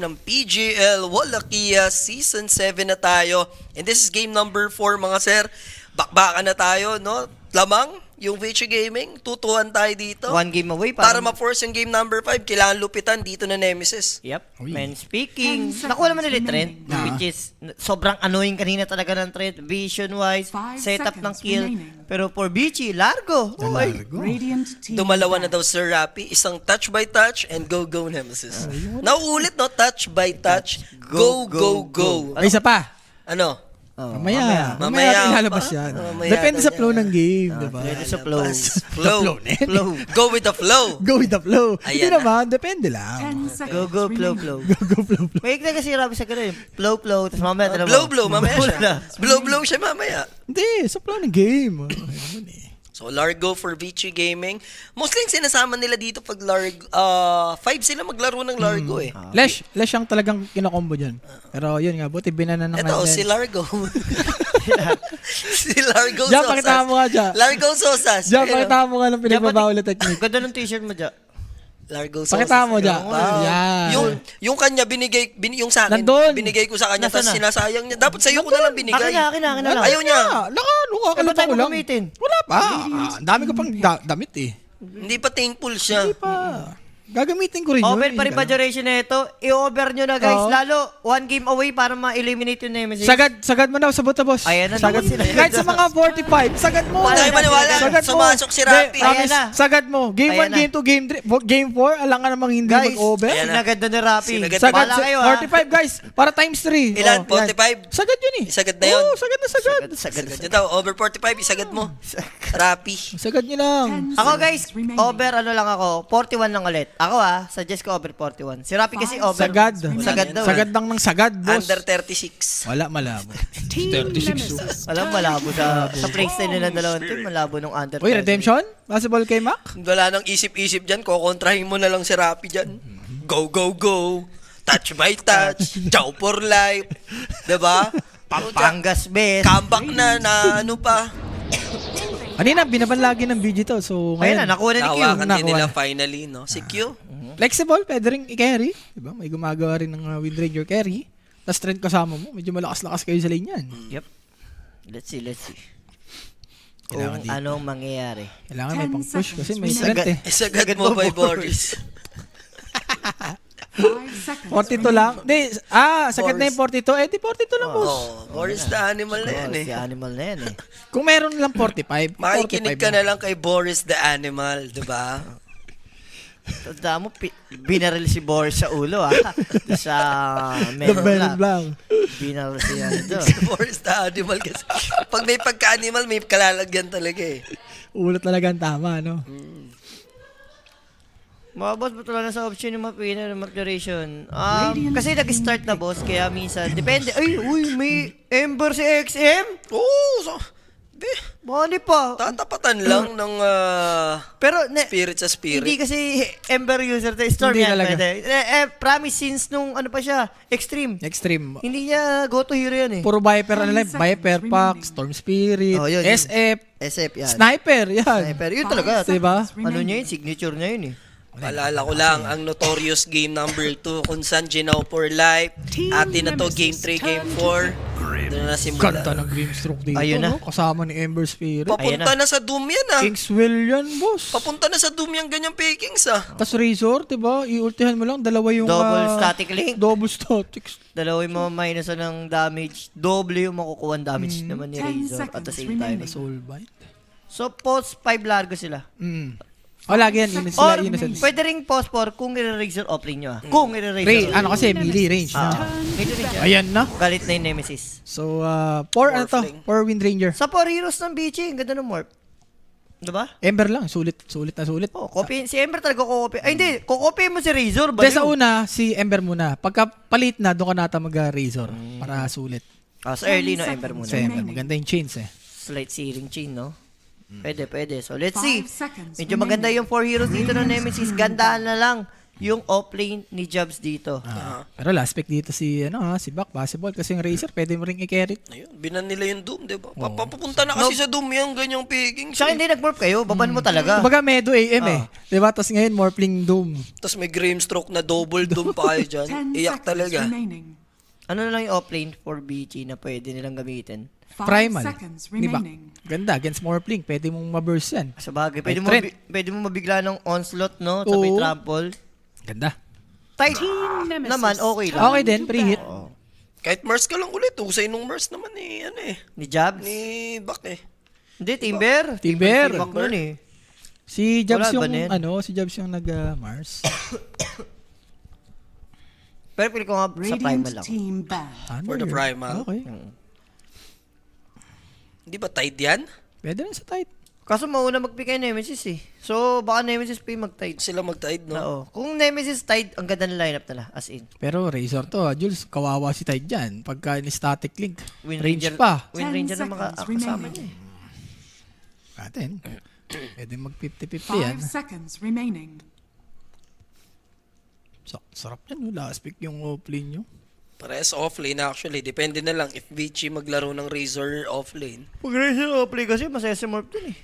ng PGL Wallachia Season 7 na tayo. And this is game number 4 mga sir. Bakbakan na tayo, no? Lamang yung VG Gaming, tutuan tayo dito. One game away Para ma-force yung game number 5, kailangan lupitan dito na Nemesis. Yep. Man speaking, nakuha naman nila yung trend, which is sobrang annoying kanina talaga ng trend, vision-wise, setup ng kill. Pero for BG, largo. Dumalawa na daw Sir Rapi, isang touch by touch and go Nemesis. Nauulit, no? Touch by touch, go. Ay, isa pa. Ano? Mamaya Mamaya ilalabas pa. yan. Mamaya Depende na sa yan. flow ng game, diba? Depende sa flow. Flow. Go with the flow. Go with the flow. Ayan Hindi na. naman, depende lang. Go, flow. Go. May na kasi rabi sa ganun. Flow, tapos mamaya Blow, mamaya siya. Blow siya mamaya. Hindi, sa flow ng game. Ay, naman eh. So, Largo for VG Gaming. Mostly yung sinasama nila dito pag Largo, 5 sila maglaro ng Largo eh. Lesh ang talagang kinakombo dyan. Pero yun nga, buti binana ng Ito, si Largo. Si Largo Diyan, Sosas. pakita mo nga dyan. Largo Sosas. Diyan, Ayun, pakita mo nga ng pinagbabawal na technique. Ganda ng t-shirt mo dyan. Largo Sosas. Pakita mo dyan. Wow. Yan. Yung kanya yung sa akin, Nandun. binigay ko sa kanya, Nasaan tapos na? sinasayang niya. Dapat sa'yo ko na lang binigay. Akin na lang. Ayaw niya. Nakakaluto tayo ko lang. gamitin? Wala pa. Ang dami ko pang damit eh. Hindi pa thankful siya. Hindi pa. Gagamitin ko rin yun. Open pa rin pa duration na ito. I-over nyo na guys. Oo. Lalo, one game away para ma-eliminate yung Nemesis. Sagad mo na, sabot na boss. Ayan na sagad naman sila. Kahit sa mga 45, sagad mo. Huwag tayo maniwala. Sagad mo. Sumasok si Rapi. Hindi, promise, Ayan na. sagad mo. Game Ayan 1, na. game 2, game 4, alam ka namang hindi Guys, mag-over. Ayan na. sinagad na ni Rapi. Sinagad na. Sagad, Bahala kayo ha. 45 guys, para times 3. Ilan? 45? Sagad yun eh. Isagad na yun. Oo, sagad na sagad. Sagad nyo daw. Over 45, isagad mo. Rapi. Sagad nyo lang. Ako guys, over ano lang ako, 41 lang ulit. Ako suggest ko over 41. Si Rapi kasi over. Sagad. Sagad daw. Sagad lang ng sagad, boss. Under 36. Wala, malabo. 36. Alam, malabo sa playstyle nila dalawang team, malabo nung under. Uy, redemption? Possible kay Mac? Wala nang isip-isip dyan. Kukontrahin mo na lang si Rapi dyan. Go. Touch by touch. Ciao for life. Diba? Pampangas best. Comeback na ano pa. Kanina, binabanlagi ng BG to. So, Ayun na, ngayon, nakuha na ni Q. Nahawakan din Nakuha nila na. finally, no? Si Q. flexible, pwede rin i-carry. Diba? May gumagawa rin ng Wind Ranger carry. Tapos trend kasama mo. Medyo malakas-lakas kayo sa lane yan. Yep. Let's see. Kailangan Kung dito. anong mangyayari. Kailangan may pang-push kasi may strength eh. Isagad mo by Boris. 42 lang. Di, sagad na yung 42. Eh, di 42 lang, boss. Oh, Boris the Animal na yan eh. Si animal na yan eh. Kung meron lang 45, Makikinig 45 ka na lang kay Boris the Animal, diba? Tanda mo, binaril si Boris sa ulo sa The meron Venom lang. lang. Binaril siya ito. Si Boris the Animal kasi. Pag may pagka-animal, may kalalagyan talaga eh. Ulo talaga ang tama, no? Mga boss, ba't wala na sa option yung map duration? Kasi nag-start na boss, kaya minsan, depende. Ay, uy, may Ember si XM? Oo, Bali pa. tatapatan lang ng Pero, spirit sa hindi spirit. kasi Ember user to Storm Hindi yan talaga. pwede. Promise since nung ano pa siya, Extreme. Extreme. Hindi niya go to hero yan eh. Puro Viper na lang. Viper Pack, Storm Spirit, Oh, yun. SF, SF yan. Sniper, yan. Pero yun talaga. Diba? Ano niya yun? Signature niya yun eh. Paalala ko lang, ang notorious game number 2, kung saan Ginaw for life. Atin na to, game 3, game 4. Doon na simula. Ganda ng Grimstroke dito, Ayun na. no? Kasama ni Ember Spirit. Papunta na sa Doom yan Kingswell yan, boss. Papunta na sa Doom yung ganyang pickings Tapos Razor, diba? I-ultihan mo lang, dalawa yung... Double static link. Double statics. Dalawa yung mga ng damage. Double yung makukuha damage naman ni Razor at the same time. Soulbite. So, post 5 largo sila. Lagi yan. Or, Innocence. pwede ring post 4 kung i-razor offlane nyo Kung i-razor. Ano kasi, melee range. Melee range yan. Ayan na. Galit na yung Nemesis. So, 4 Wind Ranger. Sa 4 heroes ng BG, ang ganda ng morph. Diba? Ember lang, sulit na sulit. Oh, copy. Si Ember talaga kukopi. Ay, hindi. Kukopi mo si Razor. Dahil sa una, si Ember muna. Pagka palit na, doon ka nata mag-Razor para sulit. So early no, Ember muna. Sa Ember, maganda yung chains eh. Slight searing chain, no? Pwede. So, let's see. Medyo maganda yung 4 heroes dito ng Nemesis. Gandaan na lang. yung offlane ni Jobs dito. Pero last pick dito si si Bak, possible kasi yung Razer pwede mo ring i-carry. Ayun, binan nila yung Doom, di ba? Papunta na kasi sa Doom yung ganyang picking. Tsaka hindi nag-morph kayo, baban mo talaga. Kumbaga Medo AM eh. 'Di ba? Tapos ngayon Morphling Doom. Tapos may Grimstroke na double Doom pa kayo dyan. 10 Iyak talaga. seconds remaining. Ano na lang yung offlane for BG na pwede nilang gamitin? 5 Primal. seconds Di ba? remaining. Ganda against Morphling, pwede mong ma-burst yan. Sa bagay, May pwede mo, trend. pwede mo mabigla ng onslaught, no? Sa may Oo. trample. Ganda. Tight Nemesis. naman, okay lang. Okay din, pre-hit. Kahit Mers ka lang ulit, usay nung Mers naman Ni Jobs? ni Bak Hindi, Timber. Timber. Feedback nun eh. Si Jobs Wala ba yung na yan? si Jobs yung nag-Mars. Pero pili ko nga sa Radiant primal lang. team ban. For the primal. Okay. Hindi ba tied yan? Pwede rin sa tight. Kaso mauna mag-pick kay Nemesis eh. So, baka Nemesis pa yung mag-tide. Sila mag-tied, no? Oo. Kung Nemesis tide, ang ganda ng lineup nila. As in. Pero Razor to, Jules, kawawa si Tide dyan. Pagka ni-static link, Wind range Ranger, pa. Wind 10 Ranger na seconds kasama remaining. niya eh. Atin. Pwede mag 50-50 yan. 5 seconds remaining. Sarap yan. Last pick yung off-lane nyo. Parehas offlane actually. Depende na lang if Vici maglaro ng Razor offlane. Pag Razor play kasi, masaya si Morph dun eh.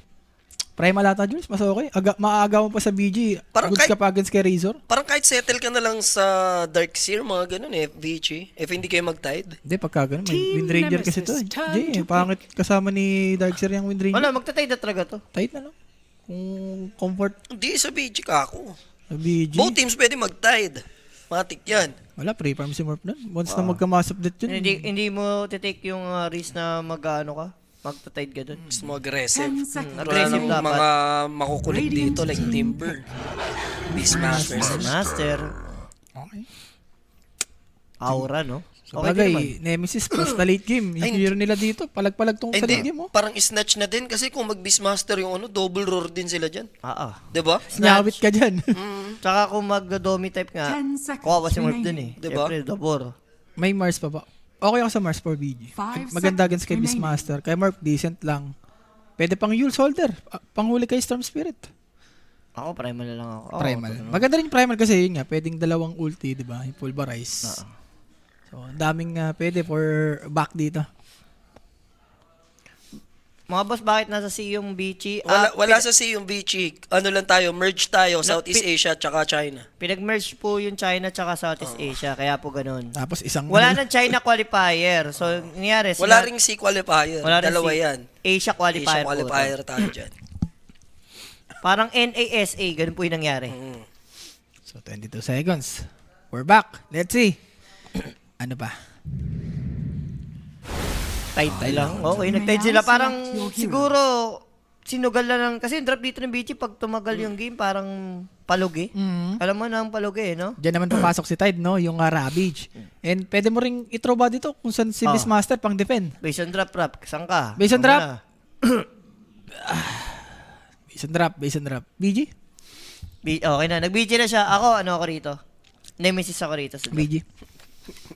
Primal ata, Jules. Mas okay. Maaagaw mo pa sa BG. Parang Goods ka pa against kay Razor. Parang kahit settle ka na lang sa Darkseer, mga ganun Vici. If hindi kayo mag-tied. Hindi, pagka ganun. May Team Wind Ranger kasi to. Nemesis, turn Jay, to pangit kasama ni Darkseer yung Wind Ranger. Wala, magta-tide na talaga to. Tight na lang. Kung comfort Hindi sa Vici ka ako. sa BG. Both teams pwede mag-tied. Matik yan. Wala, pre-farm si Morph nun. Once na magka-mass update yun. Hindi mo titake yung risk na magta-tide ka dun. Gusto mo aggressive. 10 seconds. Wala Aggressive nang dapat. mga makukulit dito like Timber. Beastmaster. Master, Okay. Aura, no? So, Okay din naman. bagay, Nemesis plus na late game. Ay, Yung hero nila dito, palag-palag tong Ay, sa late hindi. game, oh. Parang snatch na din kasi kung mag-Beastmaster yung double roar din sila dyan. Diba? Nyawit ka dyan. Tsaka kung mag-domi type nga, 10 seconds kawawa si Morph dun eh. remaining. Diba? Siyempre, Dobor. May Mars pa ba? Okay ako sa Mars for BG. 5 Maganda against kay seconds Beastmaster. Kay Mark, decent lang. Pwede pang Yule Soldier. Panghuli kay Storm Spirit. Ako, primal na lang ako. Primal. Maganda rin primal kasi yun nga. Pwedeng dalawang ulti, di ba? Yung pulverize. So, ang daming pwede for back dito. Mga boss, bakit nasa C yung Bichi? Wala sa C yung Vici. Ano lang tayo, merge tayo, Southeast Asia tsaka China. Pinag-merge po yung China tsaka Southeast Asia, kaya po ganun. Tapos isang... Wala nang China qualifier. So, nangyari, Wala ring C qualifier. Wala ring Dalawa C. yan. Asia qualifier, Asia qualifier tayo dyan. Parang NASA, ganun po yung nangyari. So, 22 seconds. We're back. Let's see. Ano pa? Tight lang. Okay, nag-tight sila. Parang siguro, sinugal na lang. Kasi yung drop dito ng Bichi, pag tumagal yung game, parang palugi. Alam mo na ang palugi, no? Diyan naman papasok si Tide, no? Yung Ravage. And pwede mo ring i-throw ba dito kung saan si Beastmaster pang defend. Based on drop, saan ka? Based on Ano drop? na? Base and drop. BG? Okay na, nag-BG na siya. Ako rito? Nemesis ako rito. Sa BG.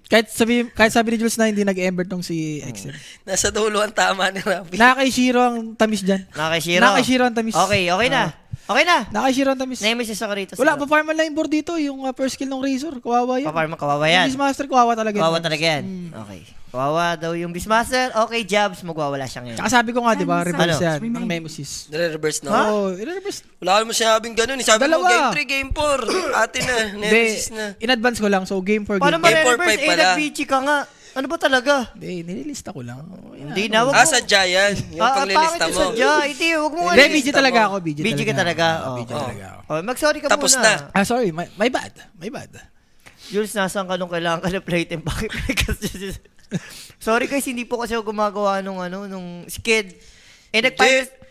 Kahit sabi ni Jules na hindi nag-ember tong si XM. Nasa dulo ang tama ni Rafi. Nakakay Shiro ang tamis dyan. Nakashiro. Nakakay Shiro ang tamis. Okay na. Okay na. Nakakay Shiro ang tamis. Nemesis ako rito. Wala, pa-farm line board dito. Yung first kill ng Razor. Kawawa yan. Paparma, kawawa Yung yan. Beastmaster, kawawa talaga. Kawawa talaga yan. Okay. Kawawa daw yung Beastmaster. Okay, Jobs, magwawala siya ngayon. Tsaka sabi ko nga, di ba, 10 reverse seconds yan. Ng remaining. Nemesis. Nire-reverse na. Oo, i-reverse. Wala ka mo sinabing ganun. Sabi Dalawa. mo, game 3, game 4. Atin na, Nemesis na. In advance ko lang. So, game for Paano game. ba Game 4, reverse? 5 pala. Nag-BG ka nga. Ano ba talaga? Hindi, nililista ko lang. Hindi na, wag mo. Sadya yan. Yung panglilista pangit mo. yung sadya. Hindi, wag mo. Hindi, Nililista BG talaga mo. ako. BG ka talaga. BG talaga ako. Oh, mag-sorry ka Tapos muna. na. Sorry. My bad. My bad. Jules, nasaan ka nung kailangan ka na plate and bakit Sorry guys, hindi po kasi ako gumagawa nung skid. Hindi,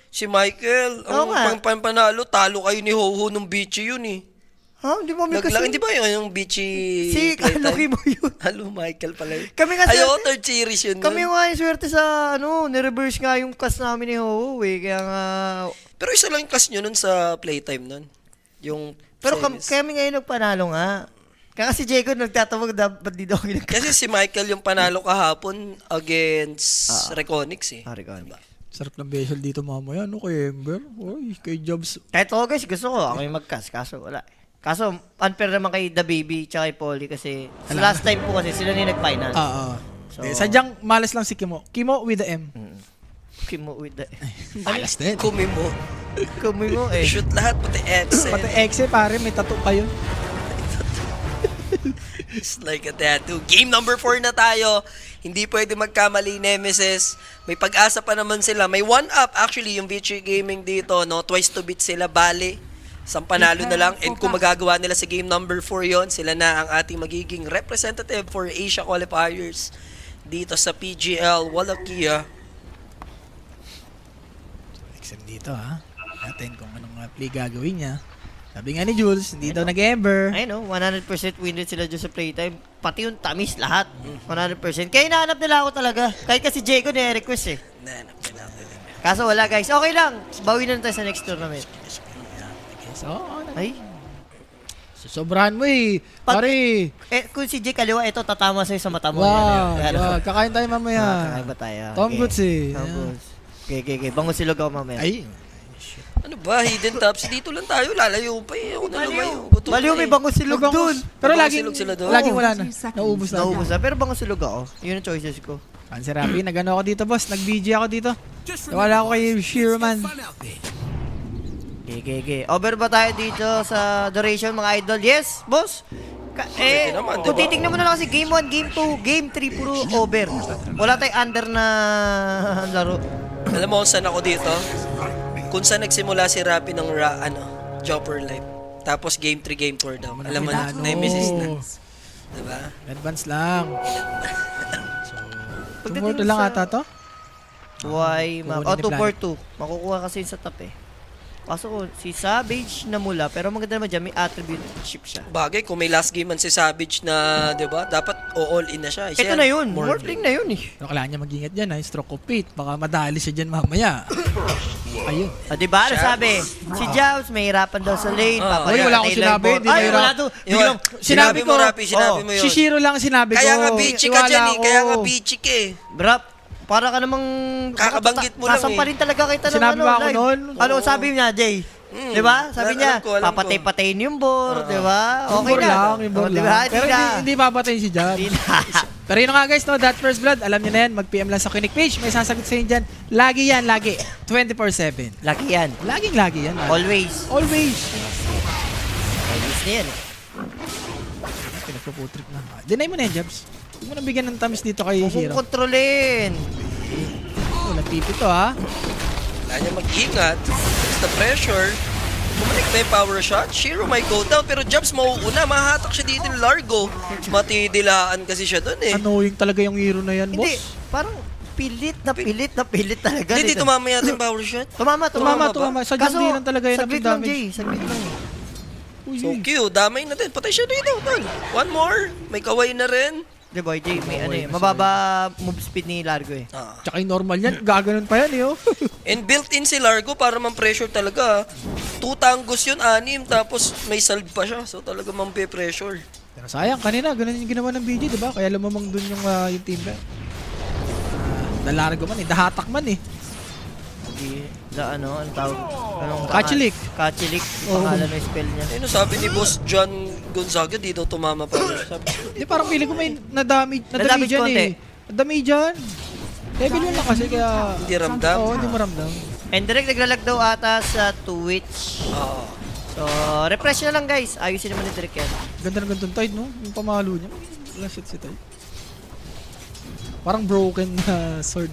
si Michael, Oo nga. ang panalo, talo kayo ni Ho-Ho nung Bichi yun eh. Ha? Hindi mo kasi. Hindi ba yung Bichi? Si Kaluki mo yun. Halo, Michael pala yun. Kami nga Ayo, swerte- third series yun. Kami nun. nga yung swerte sa, nireverse nga yung class namin ni Ho-Ho eh. Kaya nga, Pero isa lang yung class nyo nun sa playtime nun. Yung pero semis. kami ngayon nagpanalo nga. Kaya si Jacob nagtatawag dapat di daw ginag- Kasi si Michael yung panalo kahapon against Reconyx eh. Sorry ko. Sarap ng vessel dito mamaya. Ano kay Ember? Uy, kay Jobs. Kahit ako guys, gusto ko. Ako yung mag-cast. Kaso wala. Kaso, unfair naman kay The Baby tsaka kay Polly kasi sa last time po kasi sila na yung nag-finals. Oo. So- Sadyang malas lang si Kimo. Kimo with the M. Kimo with the... Malas din. Kumi mo. Kumi mo eh. Shoot lahat, pati X. Pati X pare, may tattoo pa yun. It's like a tattoo. Game number 4 na tayo. Hindi pwede magkamali, Nemesis. May pag-asa pa naman sila. May 1-up actually yung VG Gaming dito, no? Twice to beat sila, bali. Isang panalo na lang. And kung magagawa nila sa game number 4 yon, sila na ang ating magiging representative for Asia qualifiers dito sa PGL Wallachia. Exam dito ha. Natin kung anong play gagawin niya. Sabi nga ni Jules, hindi daw nag-ember. Ay no, 100% win rate sila dyan sa playtime. Pati yung tamis lahat. 100%. Kaya hinahanap nila ako talaga. Kahit kasi Jacob na-request eh. Kaso wala guys. Okay lang. Bawi na tayo sa next tournament. So, Ay. sobrahan mo eh. Pare. Kung si Jake kaliwa, ito tatama sa'yo sa mata mo. Wow. Yan. Wow. Kakain tayo mamaya. Kakain ba tayo? Tom Goods eh. Tom Goods. Okay. Bango silog ako mamaya. Ay. Ano ba, hidden tops? Dito lang tayo, lalayo pa eh. Ako na lumayo. Gutom Baliw, na may eh. bango silog dun. Pero Bango laging, silog sila doon. laging wala na. Naubos na. Naubos na. Pero bango silog ako. Yun ang choices ko. Pansi Rapi, nagano ako dito boss. Nag-BG ako dito. Wala ako kay Shiro man. Okay. Over ba tayo dito sa duration mga idol? Yes, boss. Pwede naman, Kung diba? titignan mo na lang kasi game 1, game 2, game 3, puro over. Wala tayong under na laro. Alam mo kung saan ako dito? Kung saan nagsimula si Rappi ng Jumper Life. Tapos game 3, game 4 daw. Alam mo na, Nemesis na. Diba? Advance lang. So, tumulto lang ata to? Why, ma'am? Kukunin ni 242. Makukuha kasi sa top eh. Kaso ko, si Savage na mula, pero maganda naman dyan, may attribute ship siya. Bagay, kung may last game man si Savage na, di ba, dapat all in na siya. Ito na yun, Morphling na yun eh. Pero kailangan niya mag-ingat dyan ha. Stroke of fate. Baka madali siya dyan mamaya. Ayun. Diba, ano sabi? Si Jaws, may hirapan daw sa lane. Ah. Uy, wala akong sinabi, di Ay, mahirap. wala to. Yun, Biglang, sinabi mo, Rappi, sinabi mo yun. Si Shiro lang sinabi ko. Kaya nga bichi ka Iwala dyan eh, ako. kaya nga bichi ka eh. Brap, para ka namang... Kakabanggit mo lang eh. Sasampalin talaga kita ng Sinabi ba ako live. nun? Ano sabi niya, Jay? Diba? Sabi niya, Alam ko. papatay-patayin yung board, diba? Yung Okay ball na. lang, yung ball Oh, diba? lang. Pero Hindi na. hindi papatayin si Jab. Hindi na. Pero yun nga guys, no, that first blood, alam niyo na yan, mag-PM lang sa Kinik page. May sasagot sa inyo dyan. Lagi yan, lagi. 24/7. Laki yan. Lagi yan. Always. Always. Always na yan. Pinagpuputrip na. Deny mo na yan, Jabs. Huwag mo nang bigyan ng tamis dito kay Huwag Shiro. mong kontrolin. Walang pipi to ha. Wala niya mag-ingat. It's the pressure. Bumalik na yung power shot. Shiro might go down. Pero Jobs mauuna. Mahatak siya dito ng Largo. Matidilaan kasi siya doon eh. Annoying talaga yung hero na yan, Hindi. boss. Parang pilit talaga. Hindi nito. tumama yata yung power shot. Tumama. Tumama. Sa Kaso, lang talaga yun ang saglit lang, damage. Jay. Saglit lang. Uy, So Q, damay na din. Patay siya dito. Tol. One more. May kaway na rin. Di ba, Jay? May ano eh. Mababa move speed ni Largo eh. Ah. Tsaka yung normal yan, gaganon pa yan eh, oh. And built-in si Largo para man-pressure talaga. 2 tanggos yun, 6. Tapos may salve pa siya. So talaga man-pressure. Pero sayang, kanina, ganun yung ginawa ng BG, di ba? Kaya lumamang dun yung team ba? Dalargo man eh, dahatak man eh. Anong tawag? Kachilik. Kachilik. Oo. Pangalan ng spell niya. Ayun, sabi ni Boss John Gonzaga, di daw tumama pa rin. Sabi, Di parang feeling ko may nadami Nadamage dyan konti. eh. Nadami dyan. Level 1 lang kasi kaya... hindi ramdam. Oo, hindi mo ramdam. And direct naglalag daw ata sa Twitch. Oo. So, refresh na lang guys. Ayusin naman ni Direk yan. Ganda ng gantong Tide, no? Yung pamalo niya. Wala shit si Tide. Parang broken na sword.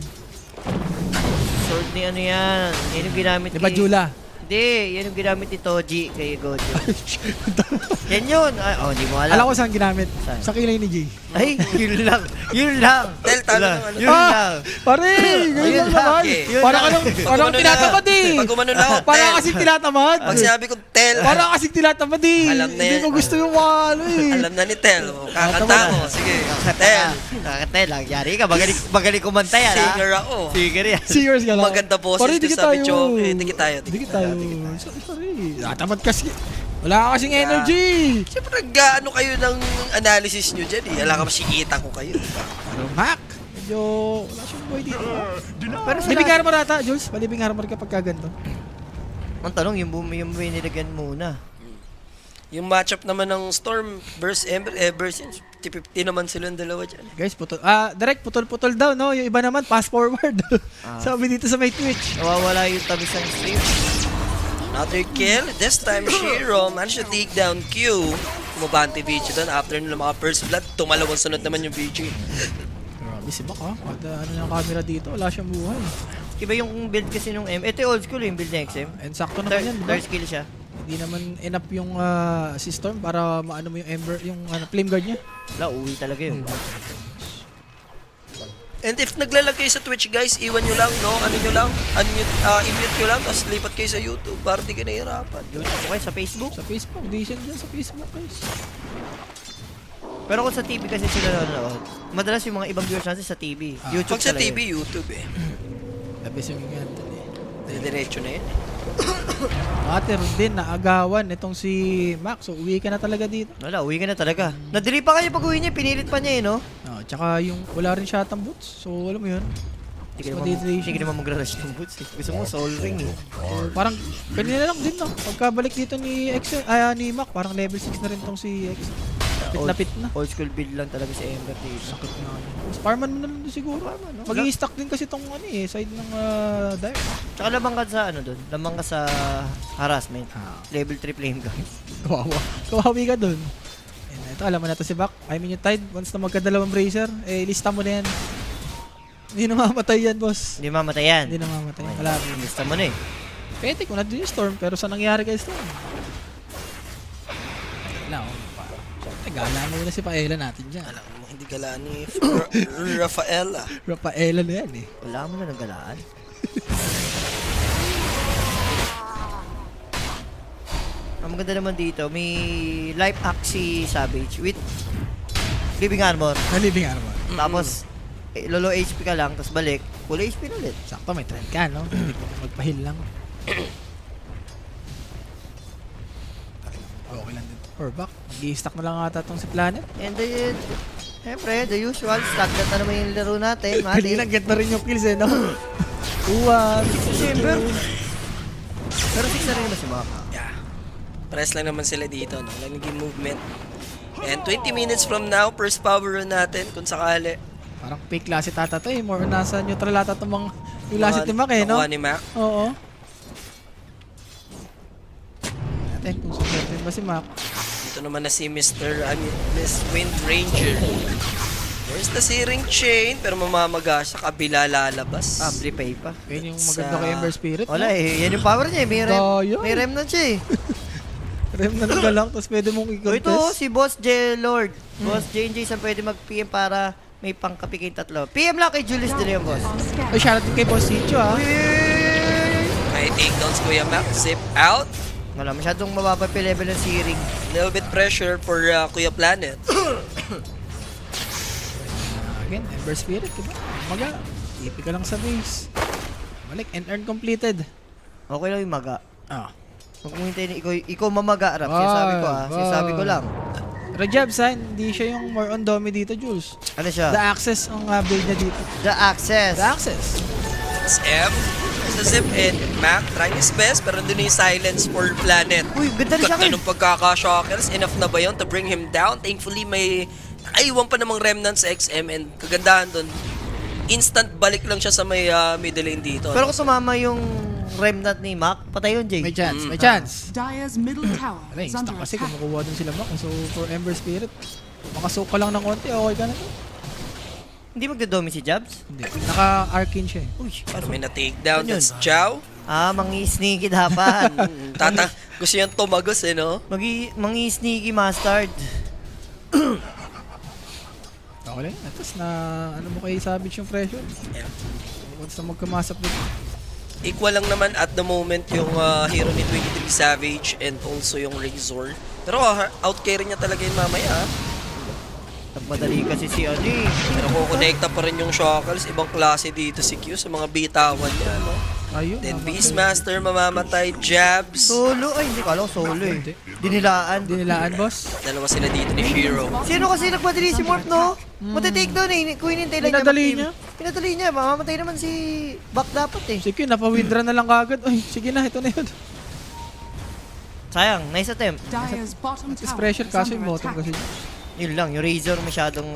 Sword ni ano yan. Yan yung ginamit Di ba, Jula? Hindi, yan yung ginamit ni Toji kay Gojo. Yan yun. Ay, oh, hindi mo alam. Alam ko saan ginamit. Saan? Sa kilay ni Jay. Ay, yun lang. Yun lang. Tel, talo ng ano. Yun lang. Pare! Ayun Ganyan lang. naman. Okay. Yun Parang lang. parang tinatamad eh. Pag umano na ako, Parang Tel. kasing tinatamad. Pag sinabi ko Tel, Parang kasing tinatamad eh. Alam na Hindi yan. ko gusto yung ano eh. alam na ni Tel. Kakanta ko. Sige, Tel. Kakatay lang. Yari ka. Magaling kumanta yan, ha? Singer ako. Singer yan. Serious ka lang. Maganda boses Pare, doon dikit sa tayo. video. Eh, dikit tayo. Dikit tayo. Sorry. Natamad kasi. Wala ka kasing energy. Siyempre, nag-ano kayo ng analysis nyo dyan eh. Alam ka masikita ko kayo. Pero Mac, medyo wala siyang boy dito. Pero sa Living armor ata, Jules. Paliving armor kapag kaganto. ang tanong, yung nilagyan muna. Yung matchup naman ng Storm versus Ember, ever since 50-50 naman silang dalawa dyan. Guys, direct putol-putol daw, no? Yung iba naman, pass forward. Sabi dito sa may Twitch. Nawawala yung tamis ng stream. Another kill. This time, Shiro managed to take down Q. Kumabante VG doon. After nila mga first blood, tumalawang sunod naman yung VG. Grabe si Mac, ha? Kada ano ng camera dito, wala siyang buhay. Iba yung build kasi nung M. Ito yung old school yung build ng XM. And sakto naman yan, di ba? Third skill siya. Hindi naman enough yung si Storm para maano mo yung Ember, yung flame guard niya. Wala, uwi talaga yun. And if naglalagay sa Twitch, guys, iwan nyo lang, no? Ano nyo lang? I-mute nyo lang, tapos lipat kayo sa YouTube para di kayo nahihirapan. Yun, okay, sa Facebook. Sa Facebook, di siya dyan sa Facebook, guys. Pero kung sa TV kasi sila nanonood, madalas yung mga ibang viewers natin sa TV. YouTube Pag sa talaga TV, yun. YouTube eh. Labis yung ganyan. Diretso na yun. Ate din, naagawan itong si Mac. So, uwi ka na talaga dito. Wala, uwi ka na talaga. Nadili pa kayo pag uwi niya, pinilit pa niya eh, no? Tsaka yung wala rin siya atang boots. So, alam mo yun. Hindi ka naman magra-rush ng boots eh. Gusto mo soul ring eh. So, parang, pwede na lang din, no? Pagkabalik dito ni ni Mac, parang level 6 na rin tong si X. Pit na pit na. Old school build lang talaga si Ember dito. Sakit na. Sparman mo na lang doon siguro. no? Mag-i-stack din kasi tong side ng dive. Tsaka lamang ka sa ano doon? Lamang ka sa harassment. Level 3 flame guys. Kawawa. Kawawi ka doon. And ito, alam mo na to si Bak. I mean yung Tide, once na magkadalawang bracer, lista mo na yan. Hindi na mamamatay yan, boss. Hindi mamatay yan. Hindi na mamamatay. Wala. Lista mo na eh. Pwede ko na din yung Storm, pero sa nangyari kay Storm? Wala, gala mo na si Paella natin dyan. Alam mo, hindi galaan ni Rafaela. Rafaela na yan eh. Wala mo na nagalaan. Ang maganda naman dito, may life hack si Savage with living armor. Nalibing armor. Tapos, lolo HP ka lang, tapos balik, full HP na ulit. Sakto, may trend ka, no? Hindi ko magpahil lang. Okay lang dito. Or back, mag-i-stack na lang ata itong si Planet. And then, siyempre, the usual, stagnant na naman yung laro natin. Kanina, get na rin yung kills eh, no? Uwan. December. Pero 6 na rin naman si Maka. Yeah. Press lang naman sila dito, no? Naging movement. And 20 minutes from now, first power run natin, kung sakali. Parang fake klase tata to eh. More on nasa neutral ata itong mga yung last ni Mac eh, no? Nakuha ni Mac. Oo. Natin kung susunod ba si Mac. Ito naman na si Miss Wind Ranger. There's the searing chain, pero mamamaga sa kabila lalabas. Amplify pa. Yun yung maganda kay Ember Spirit. Wala eh, yan yung power niya eh. May rem na siya eh. Remnant ka lang, tapos pwede mong i-contest. Ito, si Boss J. Lord. Boss J&J saan pwede mag-PM para may pangkapi kayong tatlo. PM lang kay Julius Dele yung boss. Ay, shoutout din kay Boss Chicho, ha? May takedowns Kuya Mac. Zip out. Wala, masyadong mababa pa yung level ng searing. Little bit pressure for Kuya Planet. Again, Ember Spirit, diba? Maga. Ipi ka lang sa base. Balik, and earn completed. Okay lang yung maga. Ah. Huwag mo hintayin, ikaw mamaga, Rap. Sinasabi ko ha. Sinasabi ko lang. Rajabs, ha? Hindi siya yung more on domi dito, Jules. Ano siya? The access ang build niya dito. The access. The access. It's M. There's the zip in. Mac trying his best, pero doon yung silence for Planet. Uy, ganda rin siya Ganda kayo. nung pagkaka-shockers. Enough na ba yun to bring him down? Thankfully, may nakaiwan pa namang remnants sa XM and kagandahan doon. Instant balik lang siya sa may middle lane dito. Pero kung sumama yung remnant ni Mac, patay yun, Jay. May chance, may chance. Dire's middle tower Ay, is under stuck kasi attack. kumukuha din sila Mac. So, for Ember Spirit, makasok ka lang ng konti, okay ka na to. Hindi magdadomi si Jabs? Hindi. Naka-arcane siya eh. Uy, Pero may na-takedown. Ano yun? That's Chow. mangi-sneaky dapat. Gusto niyang tumagos eh, no? Mangi-sneaky mustard. Okay lang. Tapos na, ano mo kay Savage yung pressure? Yeah. Once na magkamasap dito. Equal lang naman at the moment yung hero ni 23 Savage and also yung Razor. Pero out-carry niya talaga yun mamaya. Madali kasi si Adi. Pero kukonekta pa rin yung Shockles. Ibang klase dito si Q sa mga bitawan niya, no? Ayun. Then Beastmaster mamamatay, Jabs. Solo? Ay, hindi ko alam. Solo eh. Dinilaan. Dinilaan, boss. Dalawa sila dito ni Shiro. Sino kasi nagmadali si Morph, no? Matitake doon eh. Kung hinintay lang Pinadali mag-team. niya? Pinadali niya. Mamamatay naman si Bak dapat eh. Sige, napawindra na lang kagad. Ay, sige na, ito na yun. Sayang, nice attempt. Dire's bottom Is tower pressure is kaso under yung bottom attack. kasi. Yun lang, yung Razor masyadong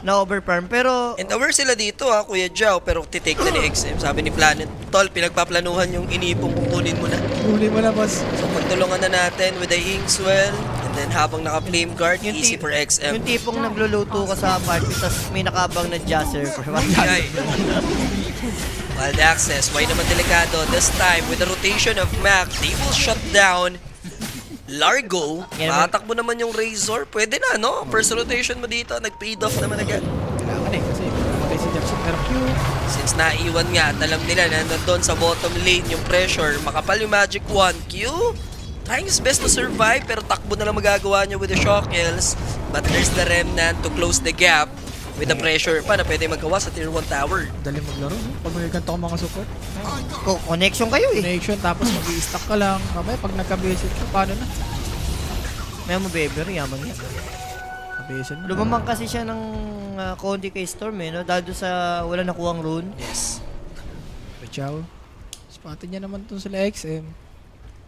na-overfarm. Pero, And aware sila dito ha, Kuya Jao, pero titake na ni XM. Sabi ni Planet, Tol, pinagpaplanuhan yung inipong kukunin mo na. Huli mo na, boss. So pagtulungan na natin with the Inkswell, and then habang naka-flame guard, Yung easy ti- for XM. yung tipong nagluluto ka sa party, tapos may nakabang na Jazzer. Ay. Wild access, why naman delikado? This time, with the rotation of Mac, they will shut down Largo. Yan naman. Matakbo naman yung Razor. Pwede na, no? First rotation mo dito, nag-paid off naman agad. Kailangan eh, kasi namatay si Jackson. Pero Q, Since naiwan nga, at alam nila na nandun sa bottom lane yung pressure, makapal yung Magic Wand. Q, trying his best to survive, pero takbo na lang magagawa niya with the shock kills. But there's the Remnant to close the gap with the pressure pa na pwede magawa sa tier 1 tower. dali maglaro. No? Pag may ganito ka mga support. Connection kayo eh. Connection, tapos mag-i-stack ka lang. Mamaya pag nagka-basic ka, paano na? May mabeber, yaman niya. Kabasic na. Lumamang kasi siya ng konti kay Storm eh, no? Dahil doon sa wala nakuhang rune. Yes. Ciao. Spotted niya naman tong sila XM.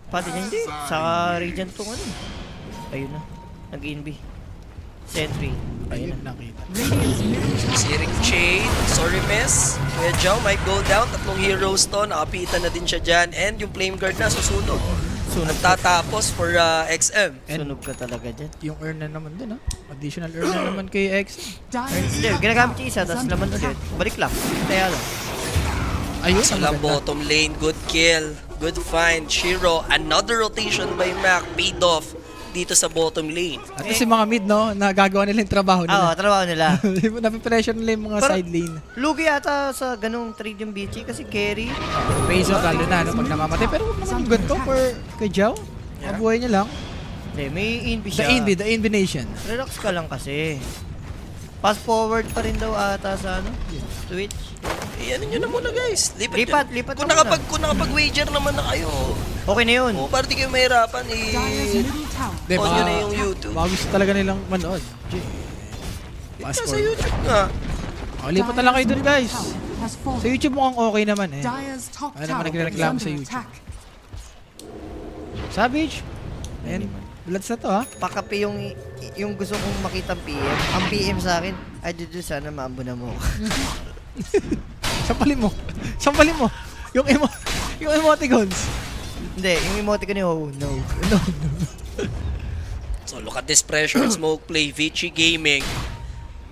Pati niya hindi. Sa Regent tong ano. Ayun na. Nag-inb. Sentry. Ayun, nakita. Radiant's middle tower Searing Chain, sorry miss. Kuya Jao might go down. Tatlong heroes to. Nakapitan na din siya dyan. And yung Flame Guard na susunog. Sunog ka. Nagtatapos for XM. And Sunog ka talaga dyan. yung earn na naman din, ha? Additional earn na naman kay XM. Dire's Hindi, ginagamit yung isa, tapos laman ulit. Balik lang. Kaya lang. Ayun, Sa ang lang maganda. bottom lane, good kill. Good find. Shiro, another rotation by Mac. Paid off dito sa bottom lane. At least yung mga mid, no? Nagagawa nila yung trabaho Oo, nila. trabaho nila. Napipressure nila yung mga Pero- side lane. Lugi ata sa ganung trade yung BG kasi carry. Razor, lalo na, no? Pag namamatay. Pero huwag naman yung ganito for kay Jao. Mabuhay niya lang. Hindi, may inbi The siya. the Envy Nation. Relax ka lang kasi. Fast forward pa rin daw ata sa ano? Twitch. Ano nyo na muna guys. Lipat Kung na muna. kung nakapag-wager naman na kayo. Okay na yun. O, para di kayo mahirapan Dire's middle tower Di, on nyo na yung YouTube. Baka gusto talaga nilang manood. Fast Sa forward. YouTube nga. O, lipat na lang kayo dun, guys. has Sa fallen. YouTube mukhang okay naman, eh. Dire's top Ano naman tower is nagreklamo under sa YouTube? attack. Savage. And, Bloods na to, ha? Pakape yung gusto kong makitang PM. Ang PM sa akin, ay dudu sana maambo na mo. Sampalin mo. Sampalin mo. Yung yung emoticons. Hindi, yung emote ko ni oh no. No. So look at this pressure on smoke play, Vici Gaming.